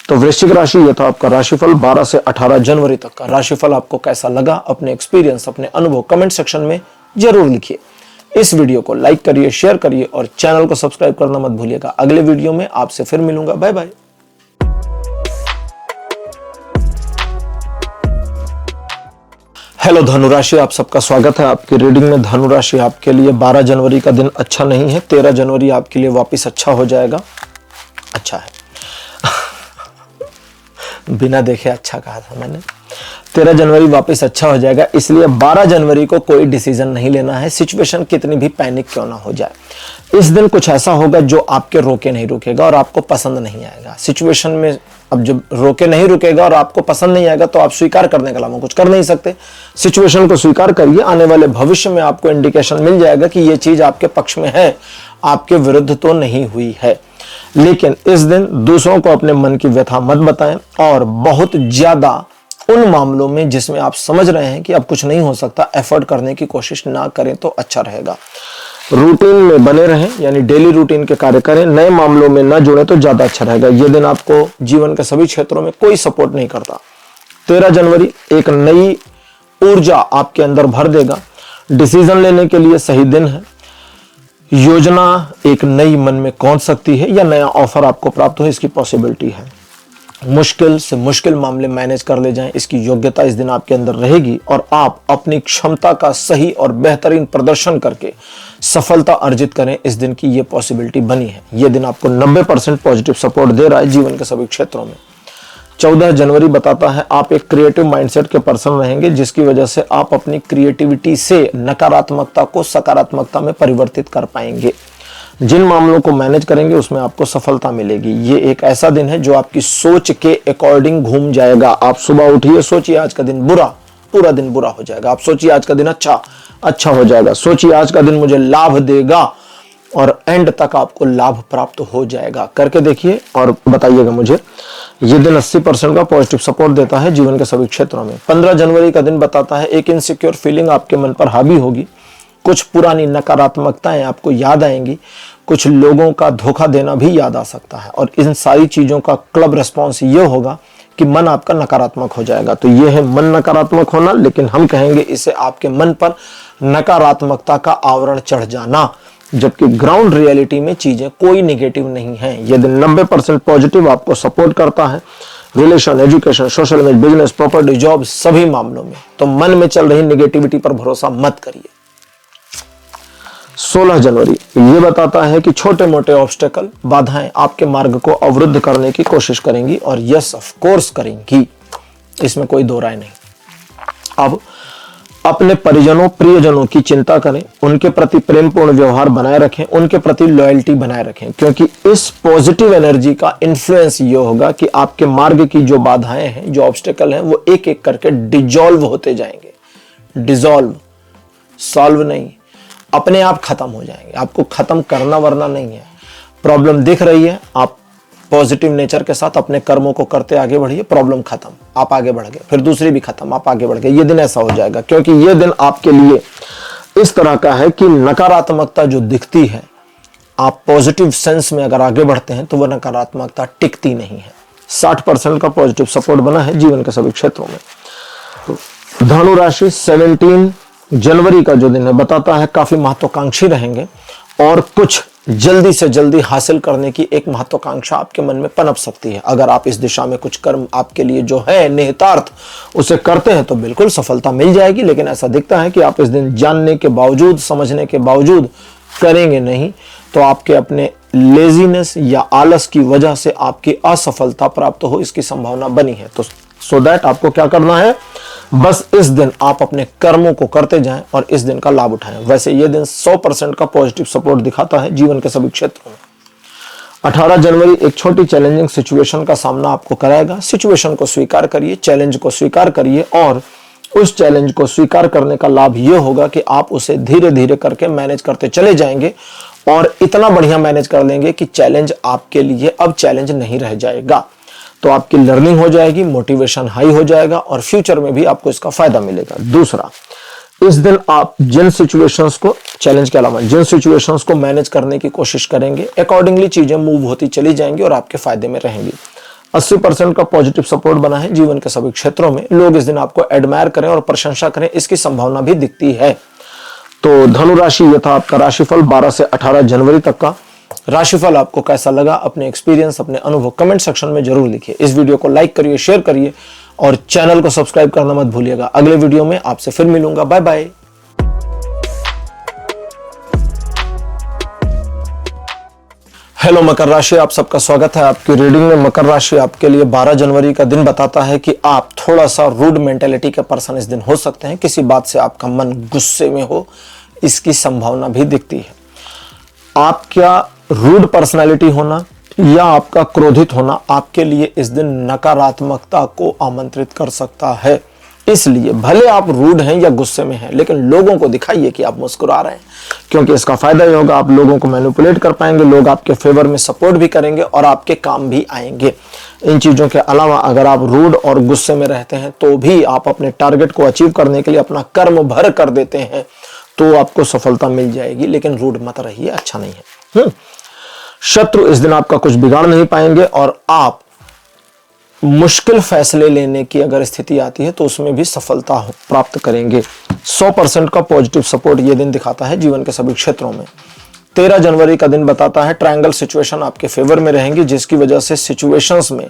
तो वृश्चिक राशि, ये था आपका राशिफल 12 से 18 जनवरी तक का। राशिफल आपको कैसा लगा, अपने एक्सपीरियंस, अपने अनुभव कमेंट सेक्शन में जरूर लिखिए। इस वीडियो को लाइक करिए, शेयर करिए और चैनल को सब्सक्राइब करना मत भूलिएगा। अगले वीडियो में आपसे फिर मिलूंगा। Bye bye. हेलो धनुराशि, आप सबका स्वागत है आपकी रीडिंग में। धनुराशि आपके लिए 12 जनवरी का दिन अच्छा नहीं है। 13 जनवरी आपके लिए वापस अच्छा हो जाएगा। अच्छा है बिना देखे अच्छा कहा था मैंने। 13 जनवरी वापस अच्छा हो जाएगा, इसलिए 12 जनवरी को कोई डिसीजन नहीं लेना है, सिचुएशन कितनी भी पैनिक क्यों ना हो जाए। इस दिन कुछ ऐसा होगा जो आपके रोके नहीं रुकेगा और आपको पसंद नहीं आएगा। सिचुएशन में अब जब रोके नहीं रुकेगा और आपको पसंद नहीं आएगा तो आप स्वीकार करने के अलावा कुछ कर नहीं सकते। सिचुएशन को स्वीकार करिए, आने वाले भविष्य में आपको इंडिकेशन मिल जाएगा कि यह चीज आपके पक्ष में है, आपके विरुद्ध तो नहीं हुई है। लेकिन इस दिन दूसरों को अपने मन की व्यथा मत बताएं और बहुत ज्यादा उन मामलों में जिसमें आप समझ रहे हैं कि अब कुछ नहीं हो सकता, एफर्ट करने की कोशिश ना करें तो अच्छा रहेगा। रूटीन में बने रहें, यानी डेली रूटीन के कार्य करें, नए मामलों में न जुड़े तो ज्यादा अच्छा रहेगा। यह दिन आपको जीवन के सभी क्षेत्रों में कोई सपोर्ट नहीं करता। 13 जनवरी एक नई ऊर्जा आपके अंदर भर देगा। डिसीजन लेने के लिए सही दिन है। योजना एक नई मन में कौन सकती है या नया ऑफर आपको प्राप्त हो, इसकी पॉसिबिलिटी है। मुश्किल से मुश्किल मामले मैनेज कर ले जाएं, इसकी योग्यता इस दिन आपके अंदर रहेगी और आप अपनी क्षमता का सही और बेहतरीन प्रदर्शन करके सफलता अर्जित करें, इस दिन की ये पॉसिबिलिटी बनी है। यह दिन आपको 90% पॉजिटिव सपोर्ट दे रहा है जीवन के सभी क्षेत्रों में। 14 जनवरी बताता है आप एक क्रिएटिव माइंडसेट के पर्सन रहेंगे, जिसकी वजह से आप अपनी क्रिएटिविटी से नकारात्मकता को सकारात्मकता में परिवर्तित कर पाएंगे। जिन मामलों को मैनेज करेंगे उसमें आपको सफलता मिलेगी। ये एक ऐसा दिन है जो आपकी सोच के अकॉर्डिंग घूम जाएगा। आप सुबह उठिए, सोचिए आज का दिन बुरा, पूरा दिन बुरा हो जाएगा। आप सोचिए आज का दिन अच्छा हो जाएगा। सोचिए आज का दिन मुझे लाभ देगा और एंड तक आपको लाभ प्राप्त हो जाएगा। करके देखिए और बताइएगा मुझे। ये दिन 80% का पॉजिटिव सपोर्ट देता है जीवन के सभी क्षेत्रों में। 15 जनवरी का दिन बताता है एक इनसिक्योर फीलिंग आपके मन पर हावी होगी। कुछ पुरानी नकारात्मकताएं आपको याद आएंगी। कुछ लोगों का धोखा देना भी याद आ सकता है और इन सारी चीजों का क्लब रिस्पॉन्स ये होगा कि मन आपका नकारात्मक हो जाएगा। तो ये है मन नकारात्मक होना, लेकिन हम कहेंगे इसे आपके मन पर नकारात्मकता का आवरण चढ़ जाना, जबकि ग्राउंड रियलिटी में चीजें कोई निगेटिव नहीं है। ये दिन 90% पॉजिटिव आपको सपोर्ट करता है relation, education, social image, business, property, job, सभी मामलों में। तो मन में चल रही निगेटिविटी पर भरोसा मत करिए। 16 जनवरी ये बताता है कि छोटे मोटे ऑब्स्टेकल, बाधाएं आपके मार्ग को अवरुद्ध करने की कोशिश करेंगी और यस ऑफ कोर्स करेंगी, इसमें कोई दो राय नहीं। अब अपने परिजनों प्रियजनों की चिंता करें, उनके प्रति प्रेमपूर्ण व्यवहार बनाए रखें, उनके प्रति लॉयल्टी बनाए रखें, क्योंकि इस पॉजिटिव एनर्जी का इन्फ्लुएंस ये होगा कि आपके मार्ग की जो बाधाएं हैं, जो ऑब्स्टेकल हैं, वो एक एक करके डिजॉल्व होते जाएंगे। डिजॉल्व, सॉल्व नहीं, अपने आप खत्म हो जाएंगे। आपको खत्म करना वरना नहीं है। प्रॉब्लम दिख रही है, आप पॉजिटिव नेचर के साथ अपने कर्मों को करते आगे बढ़िए, प्रॉब्लम खत्म, आप आगे बढ़ गए, फिर दूसरी भी खत्म, आप आगे बढ़ गए। ये दिन ऐसा हो जाएगा क्योंकि ये दिन आपके लिए इस तरह का है कि नकारात्मकता जो दिखती है, आप पॉजिटिव सेंस में अगर आगे बढ़ते हैं तो वह नकारात्मकता टिकती नहीं है। 60% का पॉजिटिव सपोर्ट बना है जीवन के सभी क्षेत्रों में। तो धनु राशि 17 जनवरी का जो दिन है बताता है काफी महत्वाकांक्षी रहेंगे और कुछ जल्दी से जल्दी हासिल करने की एक महत्वाकांक्षा आपके मन में पनप सकती है। अगर आप इस दिशा में कुछ कर्म आपके लिए जो है निहितार्थ उसे करते हैं तो बिल्कुल सफलता मिल जाएगी। लेकिन ऐसा दिखता है कि आप इस दिन जानने के बावजूद, समझने के बावजूद करेंगे नहीं, तो आपके अपने लेजीनेस या आलस की वजह से आपकी असफलता प्राप्त हो, इसकी संभावना बनी है। तो सो दैट आपको क्या करना है, बस इस दिन आप अपने कर्मों को करते जाएं और इस दिन का लाभ उठाएं। वैसे यह दिन 100% का पॉजिटिव सपोर्ट दिखाता है जीवन के सभी क्षेत्रों में। 18 जनवरी एक छोटी चैलेंजिंग सिचुएशन का सामना आपको कराएगा। सिचुएशन को स्वीकार करिए, चैलेंज को स्वीकार करिए और उस चैलेंज को स्वीकार करने का लाभ यह होगा कि आप उसे धीरे धीरे करके मैनेज करते चले जाएंगे और इतना बढ़िया मैनेज कर लेंगे कि चैलेंज आपके लिए अब चैलेंज नहीं रह जाएगा। तो आपकी लर्निंग हो जाएगी, मोटिवेशन हाई हो जाएगा और फ्यूचर में भी आपको इसका फायदा मिलेगा। दूसरा, इस दिन आप जिन सिचुएशंस को, चैलेंज के अलावा जिन सिचुएशंस को मैनेज करने की कोशिश करेंगे, अकॉर्डिंगली चीजें मूव होती चली जाएंगी और आपके फायदे में रहेंगी। 80% का पॉजिटिव सपोर्ट बना है जीवन के सभी क्षेत्रों में। लोग इस दिन आपको एडमायर करें और प्रशंसा करें, इसकी संभावना भी दिखती है। तो धनु राशि, ये था आपका राशिफल 12 से 18 जनवरी तक का। राशिफल आपको कैसा लगा, अपने एक्सपीरियंस, अपने अनुभव कमेंट सेक्शन में जरूर लिखिए। इस वीडियो को लाइक करिए, शेयर करिए और चैनल को सब्सक्राइब करना मत भूलिएगा। अगले वीडियो में आपसे फिर मिलूंगा। Bye bye. हेलो मकर राशि, आप सबका स्वागत है आपकी रीडिंग में। मकर राशि आपके लिए 12 जनवरी का दिन बताता है कि आप थोड़ा सा रूड मेंटेलिटी के पर्सन इस दिन हो सकते हैं। किसी बात से आपका मन गुस्से में हो, इसकी संभावना भी दिखती है। आपका रूड पर्सनालिटी होना या आपका क्रोधित होना आपके लिए इस दिन नकारात्मकता को आमंत्रित कर सकता है। इसलिए भले आप रूड हैं या गुस्से में हैं, लेकिन लोगों को दिखाइए कि आप मुस्कुरा रहे हैं, क्योंकि इसका फायदा ये होगा, आप लोगों को मैनिपुलेट कर पाएंगे, लोग आपके फेवर में सपोर्ट भी करेंगे और आपके काम भी आएंगे। इन चीजों के अलावा अगर आप रूड और गुस्से में रहते हैं तो भी आप अपने टारगेट को अचीव करने के लिए अपना कर्म भर कर देते हैं, तो आपको सफलता मिल जाएगी। लेकिन रूड मत रहिए, अच्छा नहीं है। शत्रु इस दिन आपका कुछ बिगाड़ नहीं पाएंगे और आप मुश्किल फैसले लेने की अगर स्थिति आती है तो उसमें भी सफलता प्राप्त करेंगे। 100% का पॉजिटिव सपोर्ट ये दिन दिखाता है जीवन के सभी क्षेत्रों में। 13 जनवरी का दिन बताता है ट्रायंगल सिचुएशन आपके फेवर में रहेंगी, जिसकी वजह से सिचुएशंस में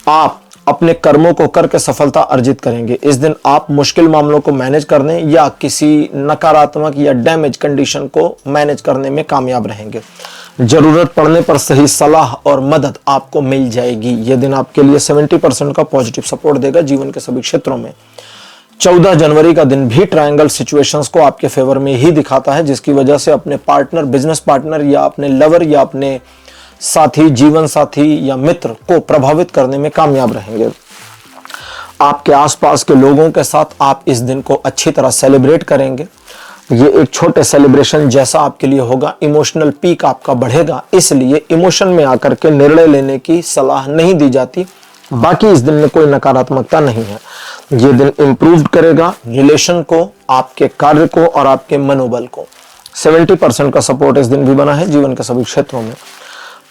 आप अपने कर्मों को करके सफलता अर्जित करेंगे। इस दिन आप मुश्किल मामलों को मैनेज करने या किसी नकारात्मक या डैमेज कंडीशन को मैनेज करने में कामयाब रहेंगे। जरूरत पड़ने पर सही सलाह और मदद आपको मिल जाएगी। यह दिन आपके लिए 70% का पॉजिटिव सपोर्ट देगा जीवन के सभी क्षेत्रों में। 14 जनवरी का दिन भी ट्रायंगल सिचुएशंस को आपके फेवर में ही दिखाता है, जिसकी वजह से अपने पार्टनर, बिजनेस पार्टनर या अपने लवर या अपने साथी, जीवन साथी या मित्र को प्रभावित करने में कामयाब रहेंगे। आपके आसपास के लोगों के साथ आप इस दिन को अच्छी तरह सेलिब्रेट करेंगे। ये एक छोटे सेलिब्रेशन जैसा आपके लिए होगा। इमोशनल पीक आपका बढ़ेगा, इसलिए इमोशन में आकर के निर्णय लेने की सलाह नहीं दी जाती। बाकी इस दिन में कोई नकारात्मकता नहीं है। ये दिन इंप्रूव करेगा रिलेशन को, आपके कार्य को और आपके मनोबल को। 70% का सपोर्ट इस दिन भी बना है जीवन के सभी क्षेत्रों में।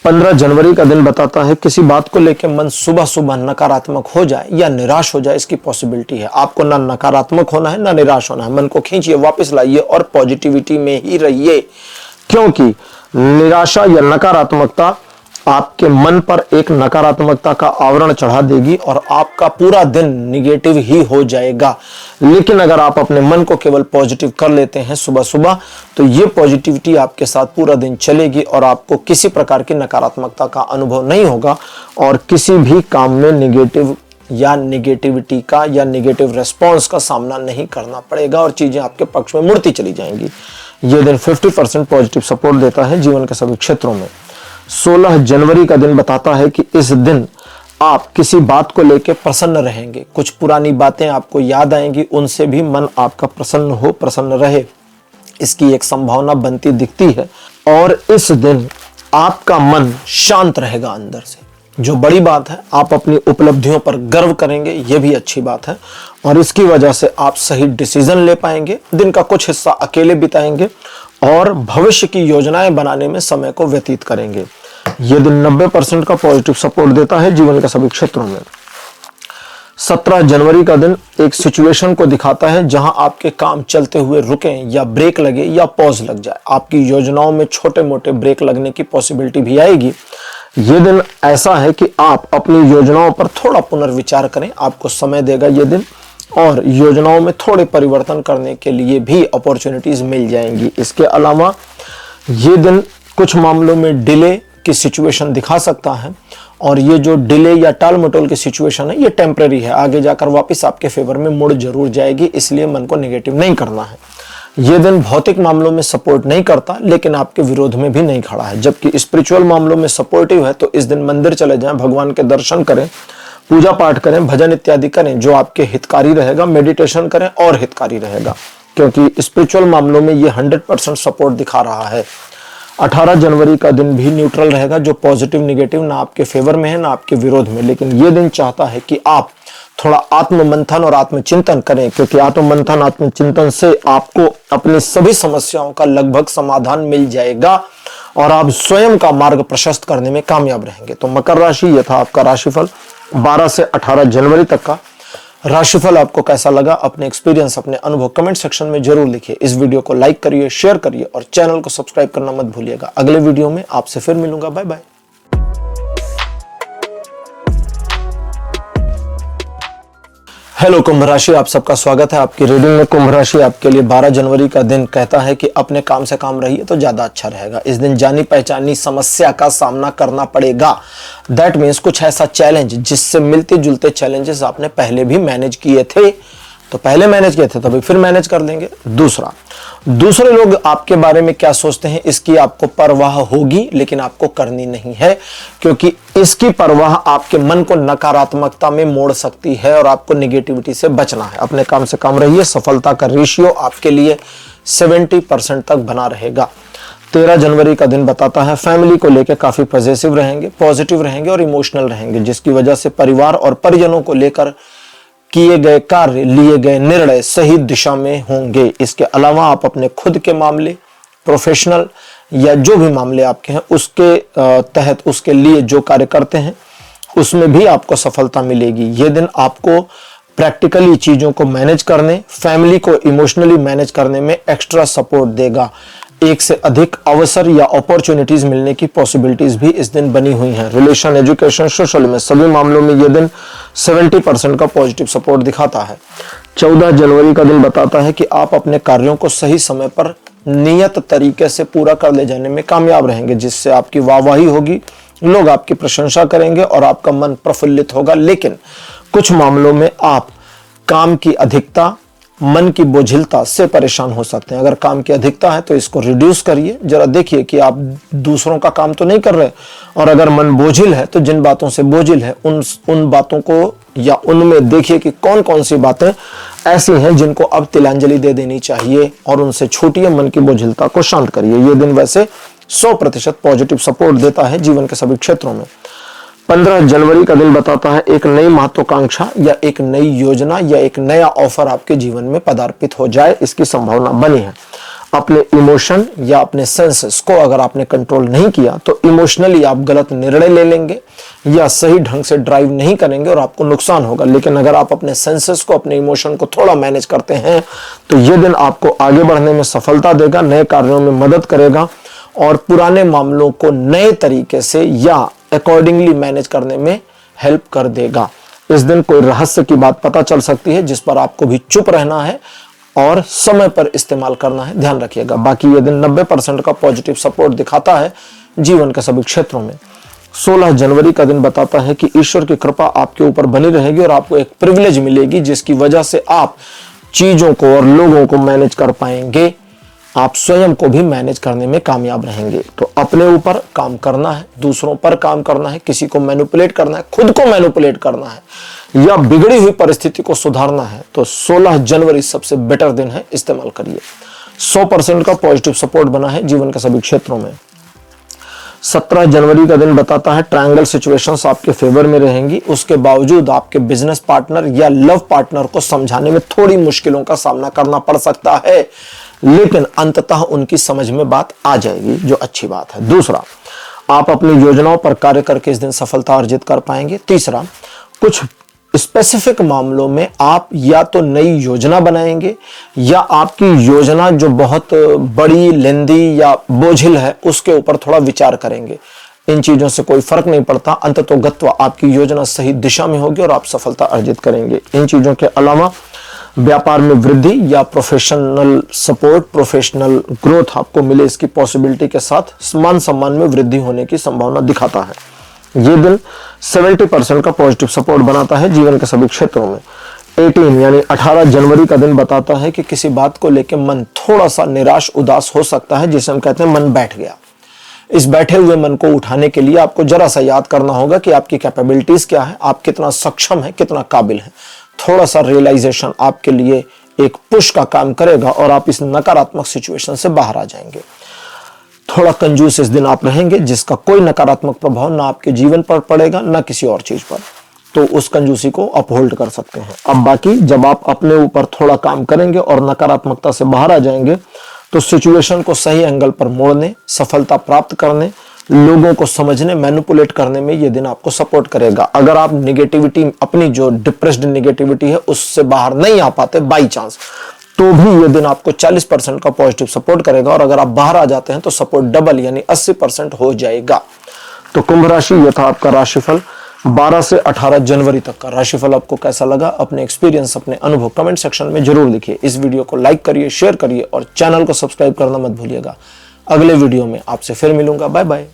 15 जनवरी का दिन बताता है किसी बात को लेकर मन सुबह सुबह नकारात्मक हो जाए या निराश हो जाए, इसकी पॉसिबिलिटी है। आपको ना नकारात्मक होना है ना निराश होना है। मन को खींचिए, वापस लाइए और पॉजिटिविटी में ही रहिए, क्योंकि निराशा या नकारात्मकता आपके मन पर एक नकारात्मकता का आवरण चढ़ा देगी और आपका पूरा दिन निगेटिव ही हो जाएगा। लेकिन अगर आप अपने मन को केवल पॉजिटिव कर लेते हैं सुबह सुबह, तो ये पॉजिटिविटी आपके साथ पूरा दिन चलेगी और आपको किसी प्रकार की नकारात्मकता का अनुभव नहीं होगा और किसी भी काम में नेगेटिव या निगेटिविटी का या निगेटिव रेस्पॉन्स का सामना नहीं करना पड़ेगा और चीजें आपके पक्ष में मुड़ती चली जाएंगी। यह दिन 50% पॉजिटिव सपोर्ट देता है जीवन के सभी क्षेत्रों में। 16 जनवरी का दिन बताता है कि इस दिन आप किसी बात को लेकर प्रसन्न रहेंगे। कुछ पुरानी बातें आपको याद आएंगी, उनसे भी मन आपका प्रसन्न रहे, इसकी एक संभावना बनती दिखती है। और इस दिन आपका मन शांत रहेगा अंदर से, जो बड़ी बात है। आप अपनी उपलब्धियों पर गर्व करेंगे, यह भी अच्छी बात है और इसकी वजह से आप सही डिसीजन ले पाएंगे। दिन का कुछ हिस्सा अकेले बिताएंगे और भविष्य की योजनाएं बनाने में समय को व्यतीत करेंगे। यह दिन 90% का पॉजिटिव सपोर्ट देता है जीवन के सभी क्षेत्रों में। 17 जनवरी का दिन एक सिचुएशन को दिखाता है जहां आपके काम चलते हुए रुकें या ब्रेक लगे या पॉज लग जाए। आपकी योजनाओं में छोटे मोटे ब्रेक लगने की पॉसिबिलिटी भी आएगी। यह दिन ऐसा है कि आप अपनी योजनाओं पर थोड़ा पुनर्विचार करें, आपको समय देगा यह दिन और योजनाओं में थोड़े परिवर्तन करने के लिए भी अपॉर्चुनिटीज मिल जाएंगी। इसके अलावा ये दिन कुछ मामलों में डिले की सिचुएशन दिखा सकता है और ये जो डिले या टाल मटोल की सिचुएशन है ये टेम्परेरी है, आगे जाकर वापस आपके फेवर में मुड़ जरूर जाएगी, इसलिए मन को नेगेटिव नहीं करना है। ये दिन भौतिक मामलों में सपोर्ट नहीं करता लेकिन आपके विरोध में भी नहीं खड़ा है, जबकि स्पिरिचुअल मामलों में सपोर्टिव है। तो इस दिन मंदिर चले जाएं, भगवान के दर्शन करें, पूजा पाठ करें, भजन इत्यादि करें, जो आपके हितकारी रहेगा। मेडिटेशन करें और हितकारी रहेगा, क्योंकि स्पिरिचुअल मामलों में ये 100% सपोर्ट दिखा रहा है। 18 जनवरी का दिन भी न्यूट्रल रहेगा, जो पॉजिटिव निगेटिव ना आपके फेवर में है ना आपके विरोध में। लेकिन ये दिन चाहता है कि आप थोड़ा आत्ममंथन और आत्मचिंतन करें, क्योंकि आत्ममंथन आत्मचिंतन से आपको अपनी सभी समस्याओं का लगभग समाधान मिल जाएगा और आप स्वयं का मार्ग प्रशस्त करने में कामयाब रहेंगे। तो मकर राशि, यह था आपका राशिफल 12 से 18 जनवरी तक का। राशिफल आपको कैसा लगा, अपने एक्सपीरियंस, अपने अनुभव कमेंट सेक्शन में जरूर लिखिए। इस वीडियो को लाइक करिए, शेयर करिए और चैनल को सब्सक्राइब करना मत भूलिएगा। अगले वीडियो में आपसे फिर मिलूंगा। Bye bye. हेलो कुंभ राशि, आप सबका स्वागत है आपकी रीडिंग में। कुंभ राशि आपके लिए 12 जनवरी का दिन कहता है कि अपने काम से काम रहिए तो ज्यादा अच्छा रहेगा। इस दिन जानी पहचानी समस्या का सामना करना पड़ेगा। दैट मीन्स कुछ ऐसा चैलेंज जिससे मिलते जुलते चैलेंजेस आपने पहले भी मैनेज किए थे, तो पहले मैनेज किए थे तभी फिर मैनेज कर लेंगे। दूसरे लोग आपके बारे में क्या सोचते हैं इसकी आपको परवाह होगी, लेकिन आपको करनी नहीं है, क्योंकि इसकी परवाह आपके मन को नकारात्मकता में मोड़ सकती है और आपको नेगेटिविटी से बचना है। अपने काम से काम रहिए। सफलता का रेशियो आपके लिए 70% तक बना रहेगा। 13 जनवरी का दिन बताता है फैमिली को लेकर काफी पॉजिटिव रहेंगे, पॉजिटिव रहेंगे और इमोशनल रहेंगे, जिसकी वजह से परिवार और परिजनों को लेकर किए गए कार्य, लिए गए निर्णय सही दिशा में होंगे। इसके अलावा आप अपने खुद के मामले, प्रोफेशनल या जो भी मामले आपके हैं उसके तहत उसके लिए जो कार्य करते हैं उसमें भी आपको सफलता मिलेगी। ये दिन आपको प्रैक्टिकली चीजों को मैनेज करने, फैमिली को इमोशनली मैनेज करने में एक्स्ट्रा सपोर्ट देगा। एक से अधिक अवसर या अपॉर्चुनिटीज मिलने की पॉसिबिलिटीज भी इस दिन बनी हुई हैं। रिलेशन, एजुकेशन, सोशल में सभी मामलों में यह दिन 70% का पॉजिटिव सपोर्ट दिखाता है। 14 जनवरी का दिन बताता है कि आप अपने कार्यों को सही समय पर नियत तरीके से पूरा कर ले जाने में कामयाब रहेंगे, जिससे आपकी वाहवाही होगी, लोग आपकी प्रशंसा करेंगे और आपका मन प्रफुल्लित होगा। लेकिन कुछ मामलों में आप काम की अधिकता, मन की बोझिलता से परेशान हो सकते हैं। अगर काम की अधिकता है तो इसको रिड्यूस करिए। जरा देखिए कि आप दूसरों का काम तो नहीं कर रहे, और अगर मन बोझिल है तो जिन बातों से बोझिल है उन बातों को या उनमें देखिए कि कौन कौन सी बातें ऐसी हैं जिनको अब तिलांजलि दे देनी चाहिए और उनसे छूटिए। मन की बोझिलता को शांत करिए। यह दिन वैसे 100% पॉजिटिव सपोर्ट देता है जीवन के सभी क्षेत्रों में। 15 जनवरी का दिन बताता है एक नई महत्वाकांक्षा या एक नई योजना या एक नया ऑफर आपके जीवन में पदार्पित हो जाए, इसकी संभावना बनी है। अपने इमोशन या अपने सेंसेस को अगर आपने कंट्रोल नहीं किया तो इमोशनली आप गलत निर्णय ले लेंगे या सही ढंग से ड्राइव नहीं करेंगे और आपको नुकसान होगा। लेकिन अगर आप अपने सेंसेस को, अपने इमोशन को थोड़ा मैनेज करते हैं तो यह दिन आपको आगे बढ़ने में सफलता देगा, नए कार्यों में मदद करेगा और पुराने मामलों को नए तरीके से या अकॉर्डिंगली मैनेज करने में हेल्प कर देगा। इस दिन कोई रहस्य की बात पता चल सकती है जिस पर आपको भी चुप रहना है और समय पर इस्तेमाल करना है, ध्यान रखिएगा। बाकी यह दिन 90% का पॉजिटिव सपोर्ट दिखाता है जीवन के सभी क्षेत्रों में। 16 जनवरी का दिन बताता है कि ईश्वर की कृपा आपके ऊपर बनी रहेगी और आपको एक प्रिविलेज मिलेगी जिसकी वजह से आप चीजों को और लोगों को मैनेज कर पाएंगे। आप स्वयं को भी मैनेज करने में कामयाब रहेंगे। तो अपने ऊपर काम करना है, दूसरों पर काम करना है, किसी को मैनिपुलेट करना है, खुद को मैनिपुलेट करना है या बिगड़ी हुई परिस्थिति को सुधारना है तो 16 जनवरी सबसे बेटर दिन है, इस्तेमाल करिए। 100% का पॉजिटिव सपोर्ट बना है जीवन के सभी क्षेत्रों में। 17 जनवरी का दिन बताता है ट्रायंगल सिचुएशंस आपके फेवर में रहेंगी। उसके बावजूद आपके बिजनेस पार्टनर या लव पार्टनर को समझाने में थोड़ी मुश्किलों का सामना करना पड़ सकता है, लेकिन अंततः उनकी समझ में बात आ जाएगी, जो अच्छी बात है। दूसरा, आप अपनी योजनाओं पर कार्य करके इस दिन सफलता अर्जित कर पाएंगे। तीसरा, कुछ स्पेसिफिक मामलों में आप या तो नई योजना बनाएंगे या आपकी योजना जो बहुत बड़ी, लेंदी या बोझिल है उसके ऊपर थोड़ा विचार करेंगे। इन चीजों से कोई फर्क नहीं पड़ता, अंततोगत्वा आपकी योजना सही दिशा में होगी और आप सफलता अर्जित करेंगे। इन चीजों के अलावा व्यापार में वृद्धि या प्रोफेशनल सपोर्ट, प्रोफेशनल ग्रोथ आपको मिले, इसकी पॉसिबिलिटी के साथ मान सम्मान में वृद्धि होने की संभावना दिखाता है। ये दिन 70% का पॉजिटिव सपोर्ट बनाता है जीवन के सभी क्षेत्रों में। 18 जनवरी का दिन बताता है कि किसी बात को लेकर मन थोड़ा सा निराश, उदास हो सकता है, जिसे हम कहते हैं मन बैठ गया। इस बैठे हुए मन को उठाने के लिए आपको जरा सा याद करना होगा कि आपकी कैपेबिलिटीज क्या है, आप कितना सक्षम है, कितना काबिल है। थोड़ा सा रियलाइजेशन आपके लिए एक पुश का काम करेगा और आप इस नकारात्मक सिचुएशन से बाहर आ जाएंगे। थोड़ा कंजूस इस दिन आप रहेंगे, जिसका कोई नकारात्मक प्रभाव ना आपके जीवन पर पड़ेगा ना किसी और चीज पर, तो उस कंजूसी को अपहोल्ड कर सकते हैं। अब बाकी जब आप अपने ऊपर थोड़ा काम करेंगे और नकारात्मकता से बाहर आ जाएंगे तो सिचुएशन को सही एंगल पर मोड़ने, सफलता प्राप्त करने, लोगों को समझने, मैनिपुलेट करने में ये दिन आपको सपोर्ट करेगा। अगर आप निगेटिविटी, अपनी जो डिप्रेस्ड निगेटिविटी है उससे बाहर नहीं आ पाते बाई चांस, तो भी ये दिन आपको 40% का पॉजिटिव सपोर्ट करेगा, और अगर आप बाहर आ जाते हैं तो सपोर्ट डबल यानी 80% हो जाएगा। तो कुंभ राशि, ये था आपका राशिफल 12 से 18 जनवरी तक का। राशिफल आपको कैसा लगा? अपने एक्सपीरियंस, अपने अनुभव कमेंट सेक्शन में जरूर लिखिए। इस वीडियो को लाइक करिए, शेयर करिए और चैनल को सब्सक्राइब करना मत भूलिएगा। अगले वीडियो में आपसे फिर मिलूंगा। Bye bye.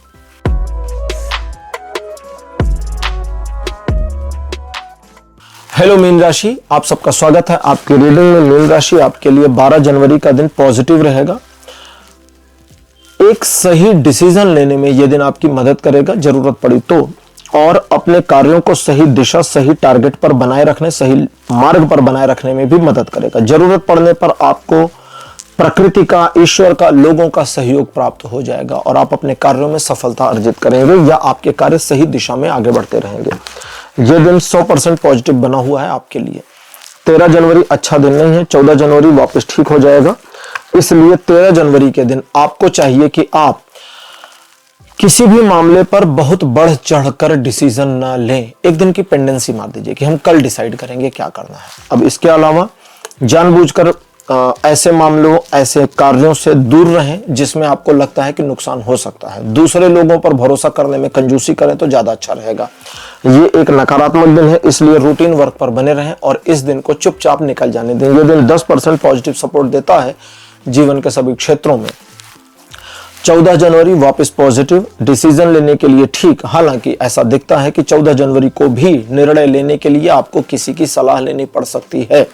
हेलो मीन राशि, आप सबका स्वागत है आपकी रीडिंग में। मीन राशि आपके लिए 12 जनवरी का दिन पॉजिटिव रहेगा। एक सही डिसीजन लेने में यह दिन आपकी मदद करेगा जरूरत पड़ी तो, और अपने कार्यों को सही दिशा, सही टारगेट पर बनाए रखने, सही मार्ग पर बनाए रखने में भी मदद करेगा। जरूरत पड़ने पर आपको प्रकृति का, ईश्वर का, लोगों का सहयोग प्राप्त हो जाएगा और आप अपने कार्यों में सफलता अर्जित करेंगे या आपके कार्य सही दिशा में आगे बढ़ते रहेंगे। यह दिन 100% पॉजिटिव बना हुआ है आपके लिए। 13 जनवरी अच्छा दिन नहीं है, 14 जनवरी वापस ठीक हो जाएगा। इसलिए 13 जनवरी के दिन आपको चाहिए कि आप किसी भी मामले पर बहुत बढ़ चढ़कर डिसीजन ना लें। एक दिन की पेंडेंसी मार दीजिए कि हम कल डिसाइड करेंगे क्या करना है। अब इसके अलावा जानबूझकर ऐसे मामलों, ऐसे कार्यों से दूर रहें जिसमें आपको लगता है कि नुकसान हो सकता है। दूसरे लोगों पर भरोसा करने में कंजूसी करें तो ज्यादा अच्छा रहेगा। ये एक नकारात्मक दिन है, इसलिए रूटीन वर्क पर बने रहें और इस दिन को चुपचाप निकल जाने दें। ये दिन 10% पॉजिटिव सपोर्ट देता है जीवन के सभी क्षेत्रों में। 14 जनवरी वापस पॉजिटिव, डिसीजन लेने के लिए ठीक। हालांकि ऐसा दिखता है कि 14 जनवरी को भी निर्णय लेने के लिए आपको किसी की सलाह लेनी पड़ सकती है,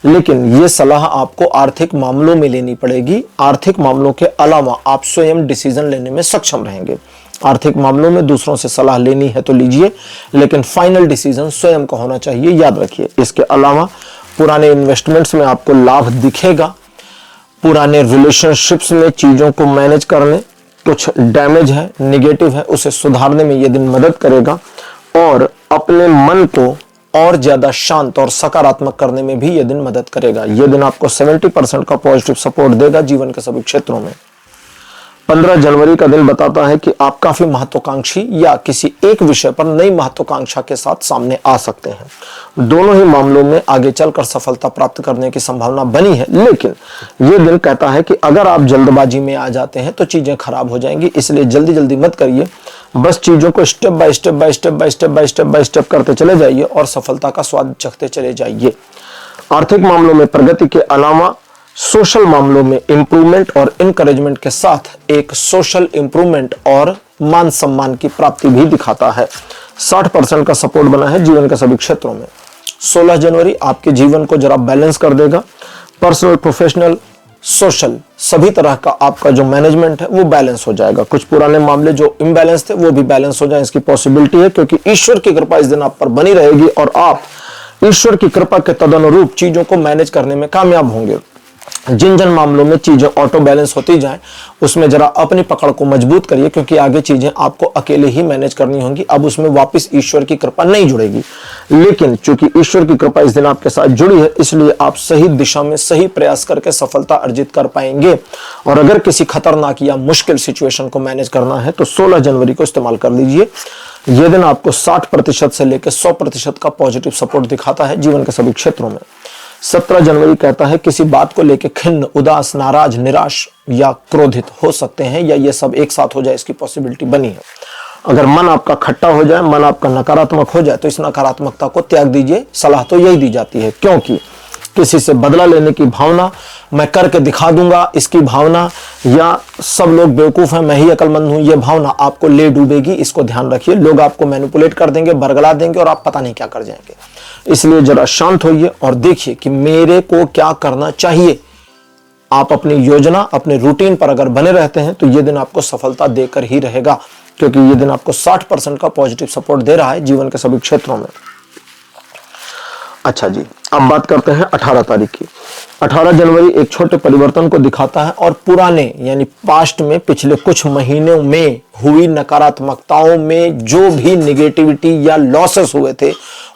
लेकिन यह सलाह आपको आर्थिक मामलों में लेनी पड़ेगी। आर्थिक मामलों के अलावा आप स्वयं डिसीजन लेने में सक्षम रहेंगे। आर्थिक मामलों में दूसरों से सलाह लेनी है तो लीजिए, लेकिन फाइनल डिसीजन स्वयं का होना चाहिए, याद रखिए। इसके अलावा पुराने इन्वेस्टमेंट्स में आपको लाभ दिखेगा। पुराने रिलेशनशिप्स में चीजों को मैनेज करने, कुछ डैमेज है, निगेटिव है, उसे सुधारने में यह दिन मदद करेगा और अपने मन को और ज्यादा शांत और सकारात्मक करने में भी यह दिन मदद करेगा। यह दिन आपको 70% का पॉजिटिव सपोर्ट देगा जीवन के सभी क्षेत्रों में। 15 जनवरी का दिन बताता है कि आप काफी महत्वाकांक्षी या किसी एक विषय पर नई महत्वाकांक्षा के साथ सामने आ सकते हैं। दोनों ही मामलों में आगे चलकर सफलता प्राप्त करने की संभावना बनी है, लेकिन यह दिन कहता है कि अगर आप जल्दबाजी में आ जाते हैं तो चीजें खराब हो जाएंगी। इसलिए जल्दी जल्दी मत करिए, बस चीजों को स्टेप बाय स्टेप करते चले जाइए और सफलता का स्वाद चखते चले जाइए। आर्थिक मामलों में प्रगति के अलावा सोशल मामलों में इंप्रूवमेंट और इनकरेजमेंट के साथ एक सोशल इंप्रूवमेंट और मान सम्मान की प्राप्ति भी दिखाता है। 60% का सपोर्ट बना है जीवन के सभी क्षेत्रों में। 16 जनवरी आपके जीवन को जरा बैलेंस कर देगा। पर्सनल, प्रोफेशनल, सोशल सभी तरह का आपका जो मैनेजमेंट है वो बैलेंस हो जाएगा। कुछ पुराने मामले जो इम्बैलेंस थे वो भी बैलेंस हो जाए, इसकी पॉसिबिलिटी है, क्योंकि ईश्वर की कृपा इस दिन आप पर बनी रहेगी और आप ईश्वर की कृपा के तदनुरूप चीजों को मैनेज करने में कामयाब होंगे। जिन जिन मामलों में चीजें ऑटो बैलेंस होती जाएं, उसमें जरा अपनी पकड़ को मजबूत करिए, क्योंकि आगे चीजें आपको अकेले ही मैनेज करनी होंगी। अब उसमें वापस ईश्वर की कृपा नहीं जुड़ेगी, लेकिन चूंकि ईश्वर की कृपा इस दिन आपके साथ जुड़ी है, इसलिए आप सही दिशा में सही प्रयास करके सफलता अर्जित कर पाएंगे। और अगर किसी खतरनाक या मुश्किल सिचुएशन को मैनेज करना है तो 16 जनवरी को इस्तेमाल कर लीजिए। यह दिन आपको 60% से लेकर 100% का पॉजिटिव सपोर्ट दिखाता है जीवन के सभी क्षेत्रों में। 17 जनवरी कहता है किसी बात को लेकर खिन्न, उदास, नाराज, निराश या क्रोधित हो सकते हैं, या ये सब एक साथ हो जाए, इसकी पॉसिबिलिटी बनी है। अगर मन आपका खट्टा हो जाए, मन आपका नकारात्मक हो जाए, तो इस नकारात्मकता को त्याग दीजिए। सलाह तो यही दी जाती है, क्योंकि किसी से बदला लेने की भावना, मैं करके दिखा दूंगा इसकी भावना, या सब लोग बेवकूफ हैं, मैं ही अकलमंद हूं, यह भावना आपको ले डूबेगी। इसको ध्यान रखिए। लोग आपको मैनिपुलेट कर देंगे, बरगला देंगे और आप पता नहीं क्या कर जाएंगे। इसलिए जरा शांत होइए और देखिए कि मेरे को क्या करना चाहिए। आप अपनी योजना, अपने रूटीन पर अगर बने रहते हैं तो यह दिन आपको सफलता देकर ही रहेगा, क्योंकि यह दिन आपको 60% का पॉजिटिव सपोर्ट दे रहा है जीवन के सभी क्षेत्रों में। अच्छा जी, अब बात करते हैं 18 तारीख की। 18 जनवरी एक छोटे परिवर्तन को दिखाता है और पुराने यानी पास्ट में पिछले कुछ महीनों में हुई नकारात्मकताओं में जो भी निगेटिविटी या लॉसेस हुए थे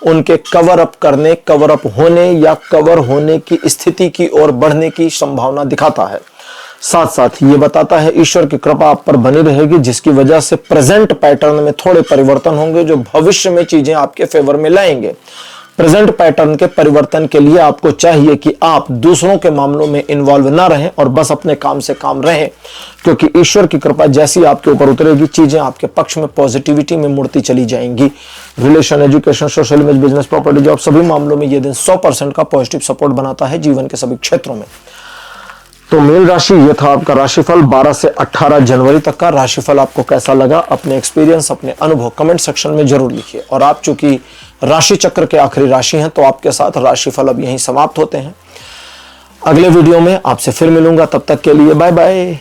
उनके कवर अप करने, कवर अप होने या कवर होने की स्थिति की ओर बढ़ने की संभावना दिखाता है। साथ साथ ये बताता है ईश्वर की कृपा आप पर बनी रहेगी, जिसकी वजह से प्रेजेंट पैटर्न में थोड़े परिवर्तन होंगे जो भविष्य में चीजें आपके फेवर में लाएंगे। प्रेजेंट पैटर्न के परिवर्तन के लिए आपको चाहिए कि आप दूसरों के मामलों में इन्वॉल्व ना रहें और बस अपने काम से काम रहें, क्योंकि ईश्वर की कृपा जैसी आपके ऊपर उतरेगी चीजें आपके पक्ष में पॉजिटिविटी में मुड़ती चली जाएंगी। Relation, education, social image, business, property, job सभी मामलों में यह दिन 100% का पॉजिटिव सपोर्ट बनाता है जीवन के सभी क्षेत्रों में। तो मीन राशि, ये था आपका राशिफल 12 से 18 जनवरी तक का। राशिफल आपको कैसा लगा, अपने एक्सपीरियंस, अपने अनुभव कमेंट सेक्शन में जरूर लिखिए। और आप चूंकि राशि चक्र के आखिरी राशि हैं तो आपके साथ राशिफल अब यहीं समाप्त होते हैं। अगले वीडियो में आपसे फिर मिलूंगा, तब तक के लिए बाय बाय।